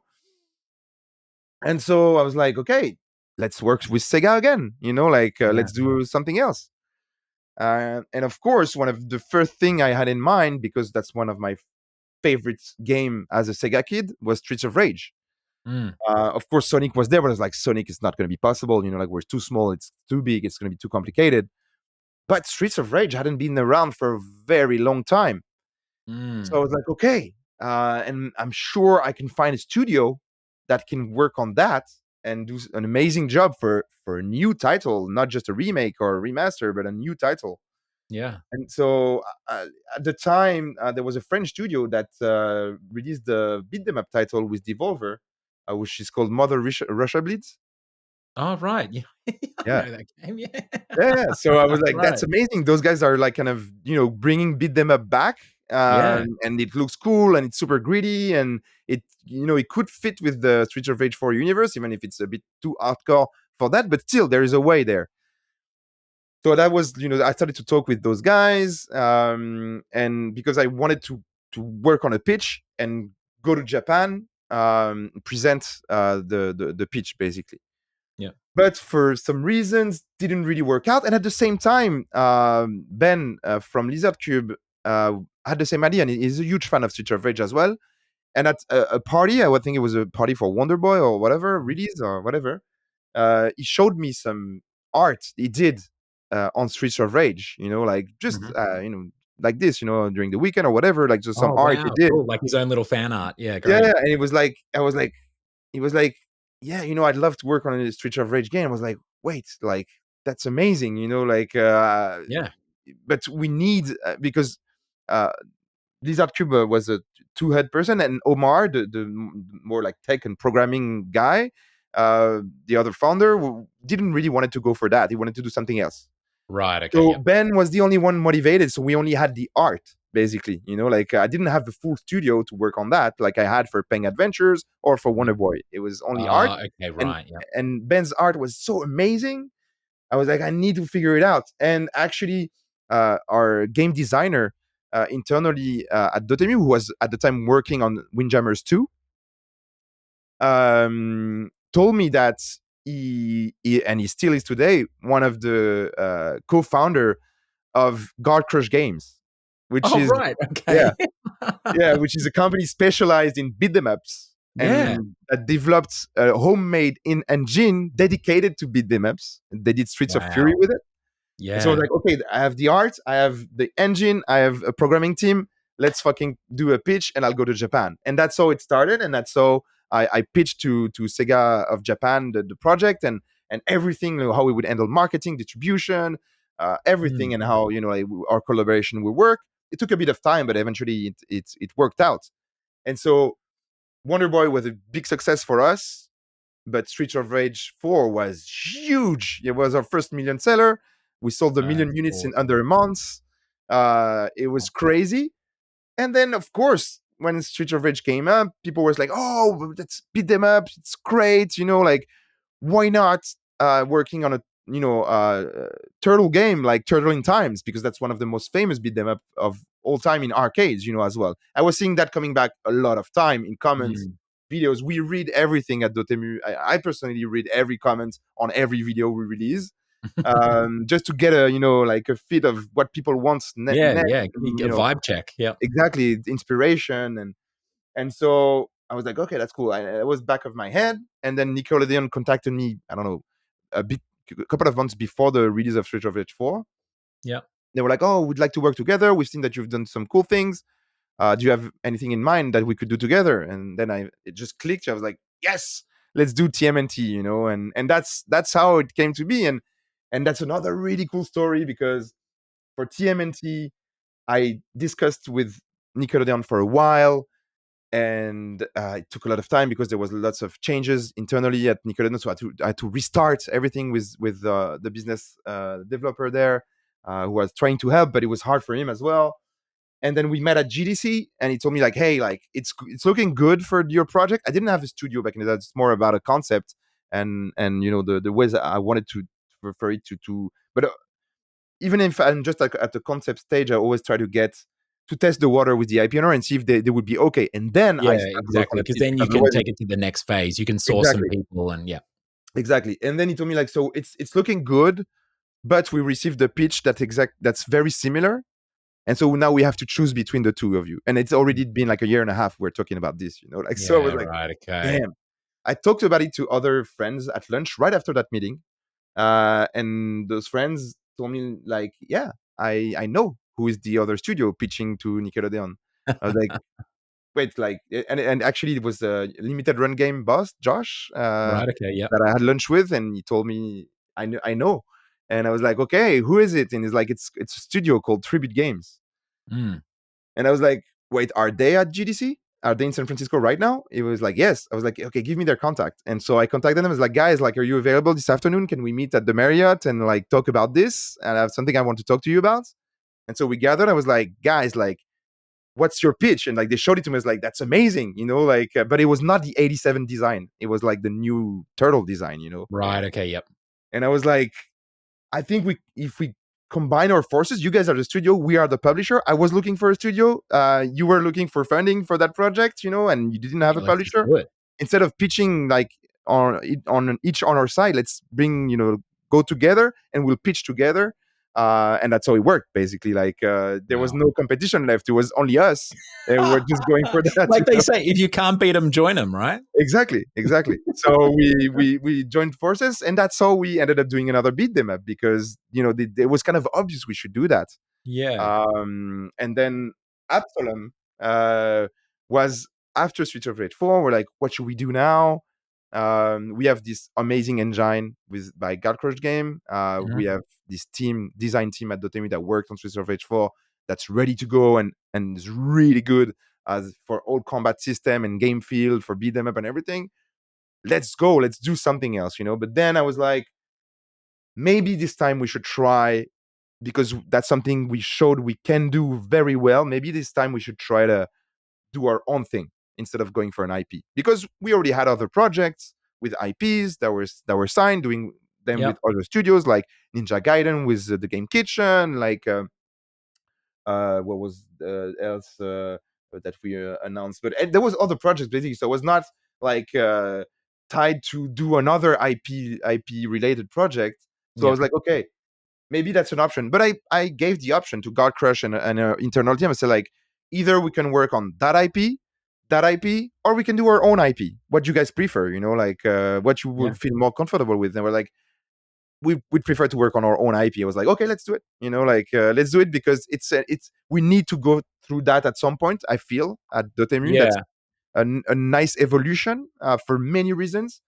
[SPEAKER 2] and so I was like, okay, let's work with Sega again.
[SPEAKER 1] Yeah.
[SPEAKER 2] Let's do something else. And of course, one of the first thing I had in mind, because that's one of my favorite game as a Sega kid, was Streets of Rage.
[SPEAKER 1] Mm.
[SPEAKER 2] Of course, Sonic was there, but I was like, Sonic is not going to be possible. Like we're too small, it's too big, it's going to be too complicated. But Streets of Rage hadn't been around for a very long time. So I
[SPEAKER 1] Mm.
[SPEAKER 2] was like, okay, and I'm sure I can find a studio that can work on that and do an amazing job for a new title, not just a remake or a remaster, but a new title.
[SPEAKER 1] Yeah.
[SPEAKER 2] And so at the time, there was a French studio that released the beat 'em up title with Devolver, which is called Mother Russia Bleeds.
[SPEAKER 1] Oh, right. Yeah. I
[SPEAKER 2] Yeah.
[SPEAKER 1] know that game, yeah.
[SPEAKER 2] Yeah, so I was like, "That's
[SPEAKER 1] Right.
[SPEAKER 2] amazing." Those guys are like kind of, bringing beat them up back,
[SPEAKER 1] Yeah.
[SPEAKER 2] and it looks cool and it's super gritty and it could fit with the Streets of Rage 4 universe, even if it's a bit too hardcore for that, but still there is a way there. So that was, I started to talk with those guys, and because I wanted to work on a pitch and go to Japan, present the pitch basically.
[SPEAKER 1] Yeah.
[SPEAKER 2] But for some reasons didn't really work out, and at the same time Ben from Lizard Cube had the same idea, and he's a huge fan of Street of Rage as well. And at a party, I would think it was a party for Wonder Boy or whatever release or whatever, he showed me some art he did on Streets of Rage, like just
[SPEAKER 1] Mhm.
[SPEAKER 2] like this, during the weekend or whatever, like just some
[SPEAKER 1] Oh,
[SPEAKER 2] art he
[SPEAKER 1] wow,
[SPEAKER 2] did.
[SPEAKER 1] cool, like his own little fan art. Yeah,
[SPEAKER 2] Yeah,
[SPEAKER 1] great.
[SPEAKER 2] and it was like I was like he was like, "Yeah, I'd love to work on a Street of Rage game." I was like, "Wait, like that's amazing," like,
[SPEAKER 1] Yeah.
[SPEAKER 2] but we need because uh, Lizard Cube was a two-head person, and Omar, the more like tech and programming guy, the other founder, didn't really wanted to go for that. He wanted to do something else.
[SPEAKER 1] Right, okay,
[SPEAKER 2] So
[SPEAKER 1] yep.
[SPEAKER 2] Ben was the only one motivated. So we only had the art, basically. Like I didn't have the full studio to work on that, like I had for Peng Adventures or for
[SPEAKER 1] Yep.
[SPEAKER 2] Wonder Boy. It was only art,
[SPEAKER 1] Ah, okay,
[SPEAKER 2] and
[SPEAKER 1] right, yep.
[SPEAKER 2] and Ben's art was so amazing. I was like, I need to figure it out. And actually, our game designer internally at Dotemu, who was at the time working on Windjammers 2, told me that and he still is today, one of the co-founder of Guard Crush Games, which
[SPEAKER 1] Oh,
[SPEAKER 2] is
[SPEAKER 1] right,
[SPEAKER 2] yeah,
[SPEAKER 1] okay.
[SPEAKER 2] yeah, which is a company specialized in beat 'em ups
[SPEAKER 1] Yeah.
[SPEAKER 2] and that developed a homemade in engine dedicated to beat 'em ups. They did Streets of Fury
[SPEAKER 1] Wow.
[SPEAKER 2] with it. And so I was
[SPEAKER 1] Yeah.
[SPEAKER 2] like, okay, I have the art, I have the engine, I have a programming team. Let's fucking do a pitch, and I'll go to Japan. And that's how it started. And that's how I pitched to Sega of Japan the project and everything, how we would handle marketing, distribution, everything,
[SPEAKER 1] Mm.
[SPEAKER 2] and how our collaboration would work. It took a bit of time, but eventually it worked out. And so Wonder Boy was a big success for us, but Streets of Rage 4 was huge. It was our first million seller. We sold a million
[SPEAKER 1] That's
[SPEAKER 2] units in under
[SPEAKER 1] awesome.
[SPEAKER 2] a month. It was crazy. And then, of course, when Streets of Rage came up, people were like, "Oh, let's beat them up. It's great." Like why not working on a turtle game like Turtle in Times, because that's one of the most famous beat them up of all time in arcades, as well. I was seeing that coming back a lot of time in comments,
[SPEAKER 1] Mm.
[SPEAKER 2] videos. We read everything at Dotemu. I personally read every comment on every video we release. just to get a, like a fit of what people want
[SPEAKER 1] Yeah,
[SPEAKER 2] next,
[SPEAKER 1] yeah,
[SPEAKER 2] and,
[SPEAKER 1] a vibe check, yep,
[SPEAKER 2] exactly, inspiration. And so I was like, okay, that's cool. It was back of my head. And then Nickelodeon contacted me, I don't know, a bit, a couple of months before the release of Street of Rage 4.
[SPEAKER 1] yep,
[SPEAKER 2] They were like, oh, we'd like to work together. We've seen that you've done some cool things. Do you have anything in mind that we could do together? And then it just clicked. I was like, yes, let's do TMNT, and that's how it came to be. And that's another really cool story, because for TMNT, I discussed with Nickelodeon for a while, and it took a lot of time because there was lots of changes internally at Nickelodeon. So I had to restart everything with the business developer there, who was trying to help, but it was hard for him as well. And then we met at GDC, and he told me like, "Hey, like it's looking good for your project." I didn't have a studio back in the day. It's more about a concept, and the ways I wanted to refer it to. But even if I'm just like at the concept stage, I always try to get to test the water with the IP owner and see if they would be okay, and then I
[SPEAKER 1] yeah,
[SPEAKER 2] start to work on
[SPEAKER 1] exactly.
[SPEAKER 2] the
[SPEAKER 1] Because
[SPEAKER 2] pitch,
[SPEAKER 1] then you
[SPEAKER 2] because
[SPEAKER 1] can
[SPEAKER 2] otherwise,
[SPEAKER 1] take it to the next phase. You can source some
[SPEAKER 2] exactly,
[SPEAKER 1] people and yeah.
[SPEAKER 2] exactly. And then he told me like, so it's looking good, but we received the pitch that's very similar. And so now we have to choose between the two of you. And it's already been like a year and a half we're talking about this, like, so I
[SPEAKER 1] Yeah,
[SPEAKER 2] was like,
[SPEAKER 1] right, okay.
[SPEAKER 2] damn. I talked about it to other friends at lunch right after that meeting. And those friends told me like, yeah, I know who is the other studio pitching to Nickelodeon. I was like, wait, like, and actually it was a limited run game boss, Josh,
[SPEAKER 1] Right, okay, yep.
[SPEAKER 2] that I had lunch with, and he told me, I know. And I was like, okay, who is it? And he's like, it's a studio called Tribute Games.
[SPEAKER 1] Mm,
[SPEAKER 2] And I was like, wait, are they at GDC? Are they in San Francisco right now? It was like, yes. I was like, okay, give me their contact. And so I contacted them. I was like, guys, like, are you available this afternoon? Can we meet at the Marriott and like talk about this? And I have something I want to talk to you about. And so we gathered. I was like, guys, like, what's your pitch? And like they showed it to me. I was like, that's amazing, like, but it was not the 87 design. It was like the new turtle design.
[SPEAKER 1] right, okay, yep.
[SPEAKER 2] And I was like, I think if we combine our forces, you guys are the studio, we are the publisher. I was looking for a studio, you were looking for funding for that project, and you didn't have a
[SPEAKER 1] Yeah, let's just
[SPEAKER 2] publisher.
[SPEAKER 1] do it.
[SPEAKER 2] Instead of pitching like on each on our side, let's bring go together and we'll pitch together. And that's how it worked basically. Like there was
[SPEAKER 1] Wow.
[SPEAKER 2] no competition left. It was only us, and we're just going for that.
[SPEAKER 1] Like they say, if you can't beat them, join them, right?
[SPEAKER 2] Exactly, exactly. So we joined forces, and that's how we ended up doing another beat them up, because it was kind of obvious we should do that.
[SPEAKER 1] Yeah.
[SPEAKER 2] And then Absolum was after Street of Rage 4. We're like, what should we do now? We have this amazing engine by Crush Game. We
[SPEAKER 1] Mhm.
[SPEAKER 2] have this design team at Dotemu that worked on Street of Rage 4 that's ready to go and is really good as for all combat system and game feel for beat them up and everything. Let's go. Let's do something else. But then I was like, maybe this time we should try, because that's something we showed we can do very well. Maybe this time we should try to do our own thing instead of going for an IP, because we already had other projects with IPs that were signed, doing them with
[SPEAKER 1] Yep.
[SPEAKER 2] other studios like Ninja Gaiden with the Game Kitchen, like what was else that we announced, but and there was other projects basically, so it was not like tied to do another IP related project. So I was
[SPEAKER 1] Yep.
[SPEAKER 2] like, okay, maybe that's an option. But I gave the option to God Crush and our internal team. I said like, either we can work on that IP, or we can do our own IP. What do you guys prefer? Like what you
[SPEAKER 1] Yeah.
[SPEAKER 2] would feel more comfortable with. And we're like, we'd prefer to work on our own IP. I was like, okay, let's do it. Like let's do it, because it's we need to go through that at some point. I feel at Dotemu that's
[SPEAKER 1] Yeah.
[SPEAKER 2] a nice evolution for many reasons,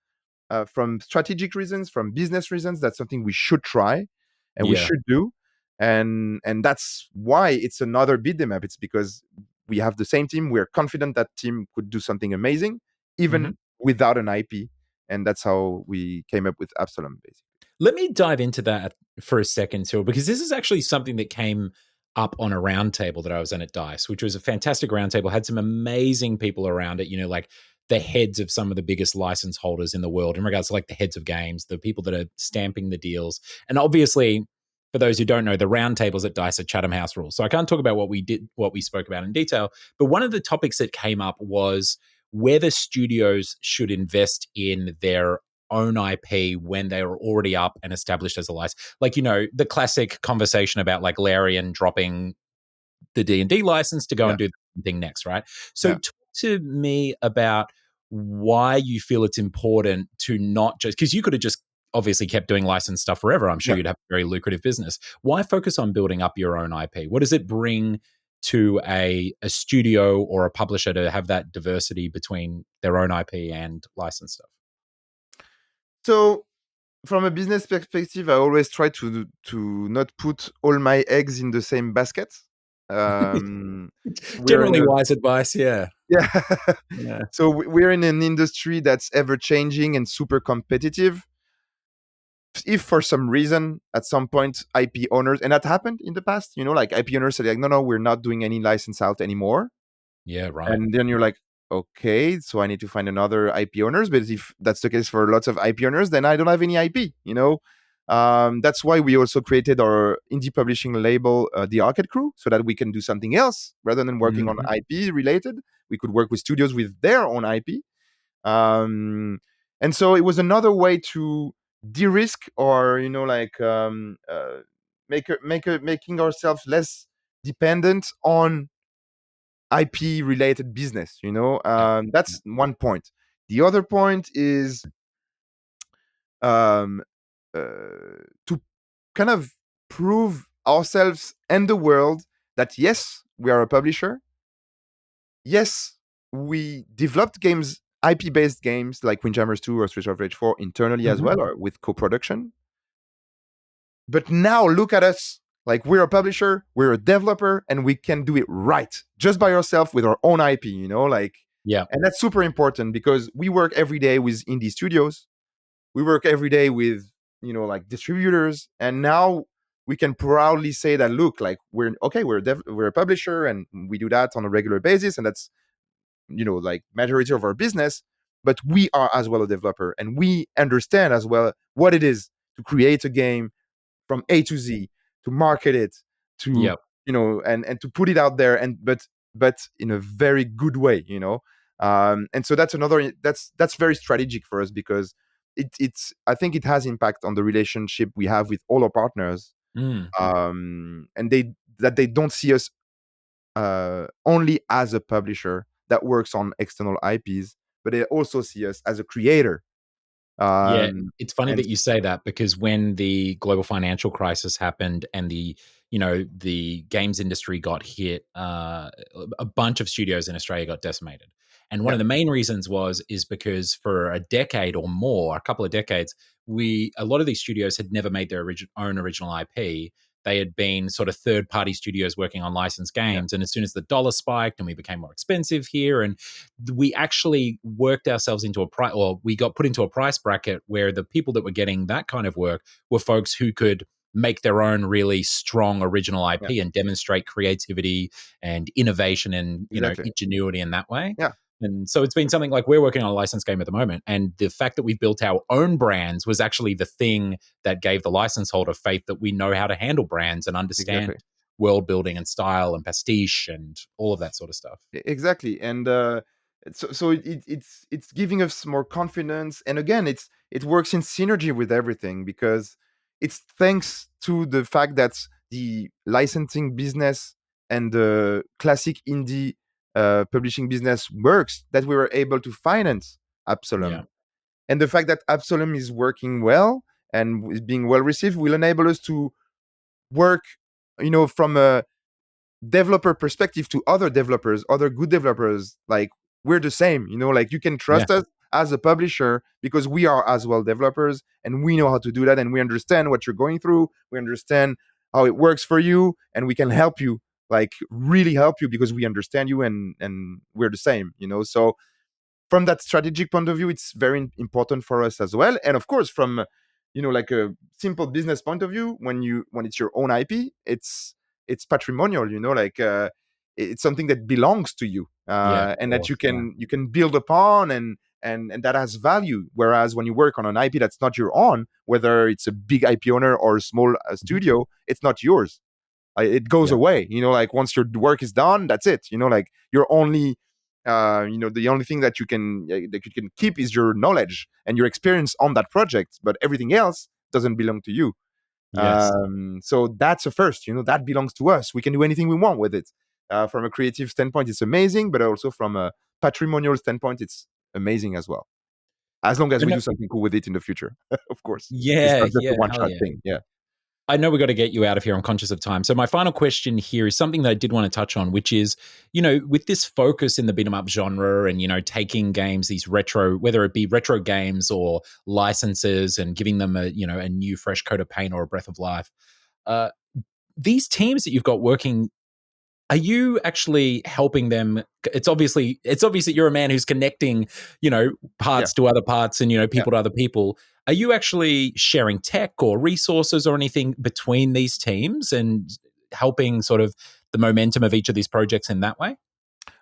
[SPEAKER 2] from strategic reasons, from business reasons. That's something we should try and we
[SPEAKER 1] Yeah.
[SPEAKER 2] should do. And that's why it's another beat them up. It's because we have the same team. We're confident that team could do something amazing,
[SPEAKER 1] Mhm.
[SPEAKER 2] even without an IP. And that's how we came up with Absolum, basically.
[SPEAKER 1] Let me dive into that for a second, too, because this is actually something that came up on a roundtable that I was in at Dice, which was a fantastic roundtable. Had some amazing people around it. Like the heads of some of the biggest license holders in the world, in regards to like the heads of games, the people that are stamping the deals, and obviously, for those who don't know, the roundtables at Dice are Chatham House rules. So I can't talk about what we spoke about in detail. But one of the topics that came up was whether studios should invest in their own IP when they are already up and established as a license? Like, the classic conversation about like Larian dropping the D&D license to go
[SPEAKER 2] Yeah,
[SPEAKER 1] and do the thing next, right? So
[SPEAKER 2] yeah,
[SPEAKER 1] talk to me about why you feel it's important to not just, because you could have just obviously kept doing licensed stuff forever. I'm sure
[SPEAKER 2] yeah.
[SPEAKER 1] you'd have a very lucrative business. Why focus on building up your own IP? What does it bring to a studio or a publisher to have that diversity between their own IP and licensed stuff?
[SPEAKER 2] So from a business perspective, I always try to not put all my eggs in the same basket. We're in
[SPEAKER 1] Generally
[SPEAKER 2] a
[SPEAKER 1] wise advice, yeah.
[SPEAKER 2] Yeah.
[SPEAKER 1] Yeah.
[SPEAKER 2] So we're in an industry that's ever changing and super competitive. If for some reason at some point IP owners, and that happened in the past, like IP owners said like, no, we're not doing any license out anymore.
[SPEAKER 1] Yeah, right.
[SPEAKER 2] And then you're like, okay, so I need to find another IP owners. But if that's the case for lots of IP owners, then I don't have any IP. That's why we also created our indie publishing label, the Arcade Crew, so that we can do something else rather than working on
[SPEAKER 1] Mhm.
[SPEAKER 2] IP related. We could work with studios with their own IP. And so it was another way to de-risk, or making ourselves less dependent on IP related business.
[SPEAKER 1] Yeah.
[SPEAKER 2] That's one point. The other point is, um, to kind of prove ourselves and the world that yes, we are a publisher. Yes, we developed games, IP based games like Windjammers 2 or Streets of Rage 4 internally as
[SPEAKER 1] Mhm.
[SPEAKER 2] well, or with co production. But now look at us. Like, we're a publisher, we're a developer, and we can do it right just by ourselves with our own IP.
[SPEAKER 1] Yeah.
[SPEAKER 2] And that's super important because we work every day with indie studios. We work every day with, like distributors. And now we can proudly say that, look, like, we're okay, we're a publisher and we do that on a regular basis. And that's, like majority of our business, but we are as well a developer and we understand as well what it is to create a game from A to Z, to market it, to
[SPEAKER 1] Yep.
[SPEAKER 2] and to put it out there, and but in a very good way. And so that's very strategic for us because it's I think it has impact on the relationship we have with all our partners,
[SPEAKER 1] Mm.
[SPEAKER 2] and they don't see us only as a publisher that works on external IPs, but they also see us as a creator.
[SPEAKER 1] Yeah,
[SPEAKER 2] Um,
[SPEAKER 1] it's funny
[SPEAKER 2] and
[SPEAKER 1] that you say that because when the global financial crisis happened and the games industry got hit, a bunch of studios in Australia got decimated. And one
[SPEAKER 2] yeah,
[SPEAKER 1] of the main reasons is because for a decade or more, a couple of decades, a lot of these studios had never made their own original IP. They had been sort of third party studios working on licensed
[SPEAKER 2] yeah,
[SPEAKER 1] games. And as soon as the dollar spiked and we became more expensive here, and we actually worked ourselves into a price, or we got put into a price bracket where the people that were getting that kind of work were folks who could make their own really strong original
[SPEAKER 2] yeah,
[SPEAKER 1] IP and demonstrate creativity and innovation and
[SPEAKER 2] exactly.
[SPEAKER 1] ingenuity in that way.
[SPEAKER 2] Yeah,
[SPEAKER 1] And so it's been something like we're working on a licensed game at the moment. And the fact that we've built our own brands was actually the thing that gave the license holder faith that we know how to handle brands and understand
[SPEAKER 2] exactly.
[SPEAKER 1] world building and style and pastiche and all of that sort of stuff.
[SPEAKER 2] Exactly. And so it's giving us more confidence, and again, it works in synergy with everything because it's thanks to the fact that the licensing business and the classic indie publishing business works that we were able to finance
[SPEAKER 1] Yeah.
[SPEAKER 2] Absolum. And the fact that Absolum is working well and is being well received will enable us to work, from a developer perspective to other developers, other good developers. Like, we're the same, like, you can
[SPEAKER 1] Yeah.
[SPEAKER 2] trust us as a publisher because we are as well developers and we know how to do that, and we understand what you're going through. We understand how it works for you, and we can help you, like really help you, because we understand you, and we're the same. So from that strategic point of view, it's very important for us as well. And of course, from like a simple business point of view, when it's your own IP, it's patrimonial. Like, it's something that belongs to you,
[SPEAKER 1] Yeah. Of
[SPEAKER 2] and that
[SPEAKER 1] course.
[SPEAKER 2] you
[SPEAKER 1] Yeah.
[SPEAKER 2] can you can build upon, and that has value. Whereas when you work on an IP that's not your own, whether it's a big IP owner or a small
[SPEAKER 1] Mhm.
[SPEAKER 2] studio, it's not yours. It goes
[SPEAKER 1] Yeah.
[SPEAKER 2] away. Like, once your work is done, that's it. Like, you're only The only thing that you can keep is your knowledge and your experience on that project, but everything else doesn't belong to you.
[SPEAKER 1] Yes.
[SPEAKER 2] So that's a first. That belongs to us. We can do anything we want with it. From a creative standpoint, it's amazing, but also from a patrimonial standpoint, it's amazing as well. As long as
[SPEAKER 1] I
[SPEAKER 2] we
[SPEAKER 1] know
[SPEAKER 2] do something cool with it in the future, of course. It's
[SPEAKER 1] yeah,
[SPEAKER 2] not just a
[SPEAKER 1] yeah,
[SPEAKER 2] one
[SPEAKER 1] hell
[SPEAKER 2] shot
[SPEAKER 1] yeah.
[SPEAKER 2] thing. Yeah.
[SPEAKER 1] I know we've got to get you out of here. I'm conscious of time. So my final question here is something that I did want to touch on, which is, with this focus in the beat 'em up genre and, taking games, these retro, whether it be retro games or licenses and giving them a new fresh coat of paint or a breath of life. Uh, these teams that you've got working, are you actually helping them? It's obvious that you're a man who's connecting,
[SPEAKER 2] Yeah.
[SPEAKER 1] parts to other parts and
[SPEAKER 2] Yeah.
[SPEAKER 1] people to other people. Are you actually sharing tech or resources or anything between these teams and helping sort of the momentum of each of these projects in that way?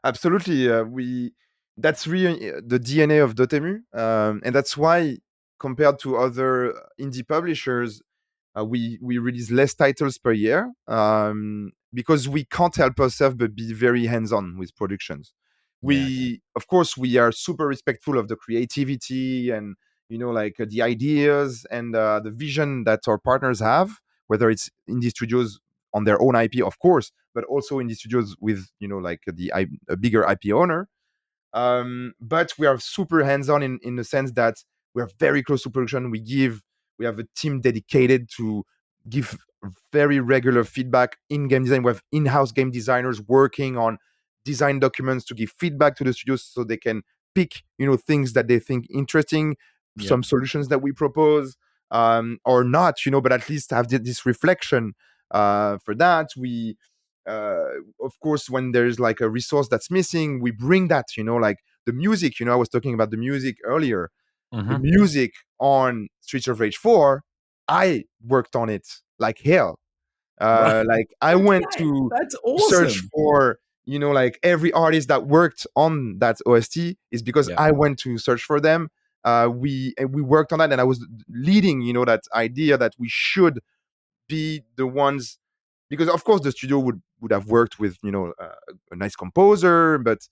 [SPEAKER 2] Absolutely. We That's really the DNA of Dotemu, and that's why, compared to other indie publishers, we release less titles per year, because we can't help ourselves but be very hands-on with productions.
[SPEAKER 1] Yeah, yeah.
[SPEAKER 2] Of course, we are super respectful of the creativity and the ideas and the vision that our partners have, whether it's indie studios on their own IP, of course, but also indie studios with a bigger IP owner. But we are super hands-on in the sense that we are very close to production. We have a team dedicated to give very regular feedback in game design. We have in-house game designers working on design documents to give feedback to the studios so they can pick things that they think interesting,
[SPEAKER 1] Yep.
[SPEAKER 2] some solutions that we propose, or not, but at least have this reflection. For that, we uh, of course, when there's like a resource that's missing, we bring that, like the music. I was talking about the music earlier. The
[SPEAKER 1] Mhm.
[SPEAKER 2] music on Streets of Rage 4, I worked on it like hell.
[SPEAKER 1] Right.
[SPEAKER 2] Like I went
[SPEAKER 1] Okay.
[SPEAKER 2] to
[SPEAKER 1] That's
[SPEAKER 2] search
[SPEAKER 1] awesome.
[SPEAKER 2] for like every artist that worked on that OST is because
[SPEAKER 1] Yep.
[SPEAKER 2] I went to search for them. We worked on that, and I was leading that idea that we should be the ones, because of course the studio would have worked with a nice composer, but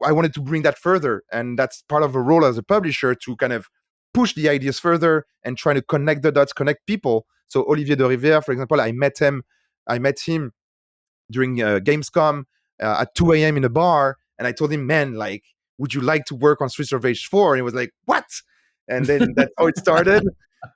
[SPEAKER 2] I wanted to bring that further, and that's part of a role as a publisher, to kind of push the ideas further and try to connect the dots, connect people. So Olivier de Rivière, for example, I met him during Gamescom at 2 a.m. in a bar, and I told him, man, like, would you like to work on Streets of Rage 4? And he was like, what? And then that's how it started.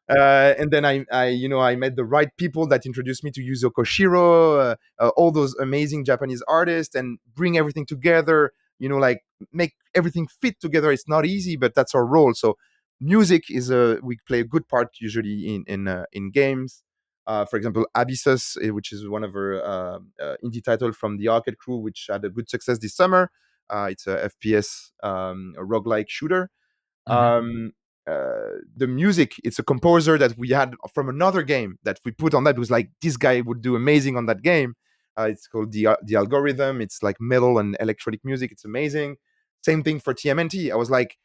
[SPEAKER 2] And then I met the right people that introduced me to Yuzo Koshiro, all those amazing Japanese artists, and bring everything together. Like, make everything fit together. It's not easy, but that's our role. So music is a we play a good part usually in games. For example, Abyssus, which is one of our indie title from the Arcade Crew, which had a good success this summer. It's a FPS, a roguelike shooter.
[SPEAKER 1] Mhm.
[SPEAKER 2] um the music, it's a composer that we had from another game that we put on that. It was like, this guy would do amazing on that game. It's called the Algorithm. It's like metal and electronic music. It's amazing. Same thing for TMNT. I was like,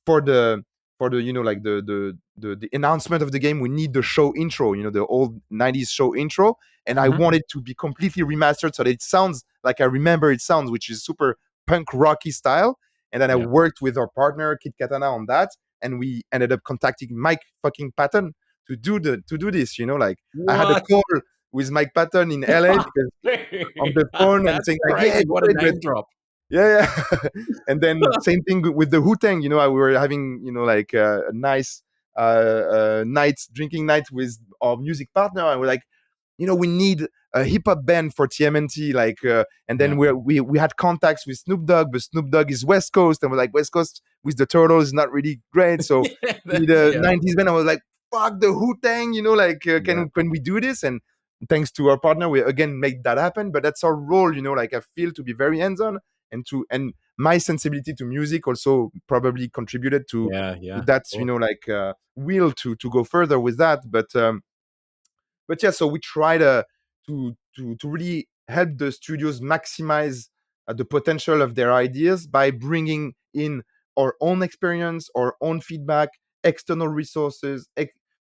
[SPEAKER 2] for the like the announcement of the game, we need the show intro, the old 90s show intro, and I
[SPEAKER 1] Mhm.
[SPEAKER 2] want it to be completely remastered so that it sounds like I remember it sounds, which is super punk rocky style. And then I
[SPEAKER 1] Yep.
[SPEAKER 2] worked with our partner Kid Katana on that, and we ended up contacting Mike fucking Patton to do this. Like, I had a
[SPEAKER 1] What?
[SPEAKER 2] call with Mike Patton in LA because on
[SPEAKER 1] Dude,
[SPEAKER 2] the phone, and
[SPEAKER 1] that's
[SPEAKER 2] saying like, yeah,
[SPEAKER 1] crazy.
[SPEAKER 2] it's
[SPEAKER 1] What a
[SPEAKER 2] great, but
[SPEAKER 1] name drop.
[SPEAKER 2] yeah, yeah. And then same thing with the Wu Tang. We were having like a nice night, drinking night with our music partner, and we're like, we need a hip hop band for TMNT, like, and then
[SPEAKER 1] Yeah.
[SPEAKER 2] we had contacts with Snoop Dogg, but Snoop Dogg is West Coast, and we're like, West Coast with the Turtles is not really great, so
[SPEAKER 1] Yeah,
[SPEAKER 2] we need a
[SPEAKER 1] yeah.
[SPEAKER 2] 90s band. I was like, fuck the Wu Tang, like,
[SPEAKER 1] Yeah.
[SPEAKER 2] can we do this? And thanks to our partner, we again made that happen. But that's our role, like, I feel, to be very hands on, and my sensibility to music also probably contributed
[SPEAKER 1] Yeah,
[SPEAKER 2] to
[SPEAKER 1] yeah.
[SPEAKER 2] that,
[SPEAKER 1] Cool.
[SPEAKER 2] like, will to go further with that. But yeah, so we try to really help the studios maximize the potential of their ideas by bringing in our own experience, our own feedback, external resources,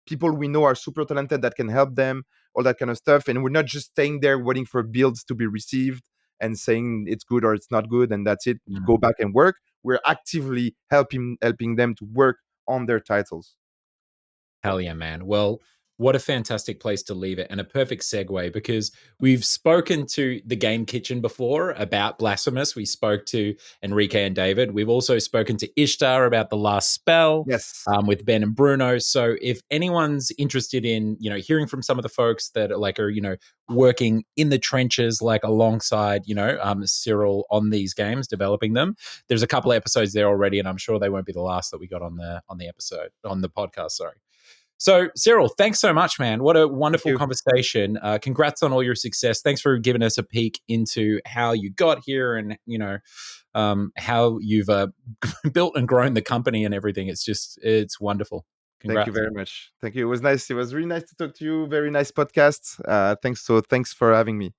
[SPEAKER 2] people we know are super talented that can help them, all that kind of stuff. And we're not just staying there waiting for builds to be received and saying it's good or it's not good and that's it,
[SPEAKER 1] Mm.
[SPEAKER 2] go back and work. We're actively helping them to work on their titles.
[SPEAKER 1] Hell yeah, man. Well, what a fantastic place to leave it and a perfect segue because we've spoken to the Game Kitchen before about Blasphemous. We spoke to Enrique and David. We've also spoken to Ishtar about The Last Spell
[SPEAKER 2] Yes.
[SPEAKER 1] with Ben and Bruno. So if anyone's interested in, hearing from some of the folks that are working in the trenches, like alongside, Cyril on these games, developing them, there's a couple of episodes there already, and I'm sure they won't be the last that we got on the episode, on the podcast, sorry. So, Cyril, thanks so much, man. What a
[SPEAKER 2] Thank
[SPEAKER 1] wonderful
[SPEAKER 2] you.
[SPEAKER 1] conversation. Congrats on all your success. Thanks for giving us a peek into how you got here and, how you've built and grown the company and everything. It's wonderful.
[SPEAKER 2] Thank you
[SPEAKER 1] Congrats.
[SPEAKER 2] very much. Thank you. It was nice. It was really nice to talk to you. Very nice podcast. Thanks for having me.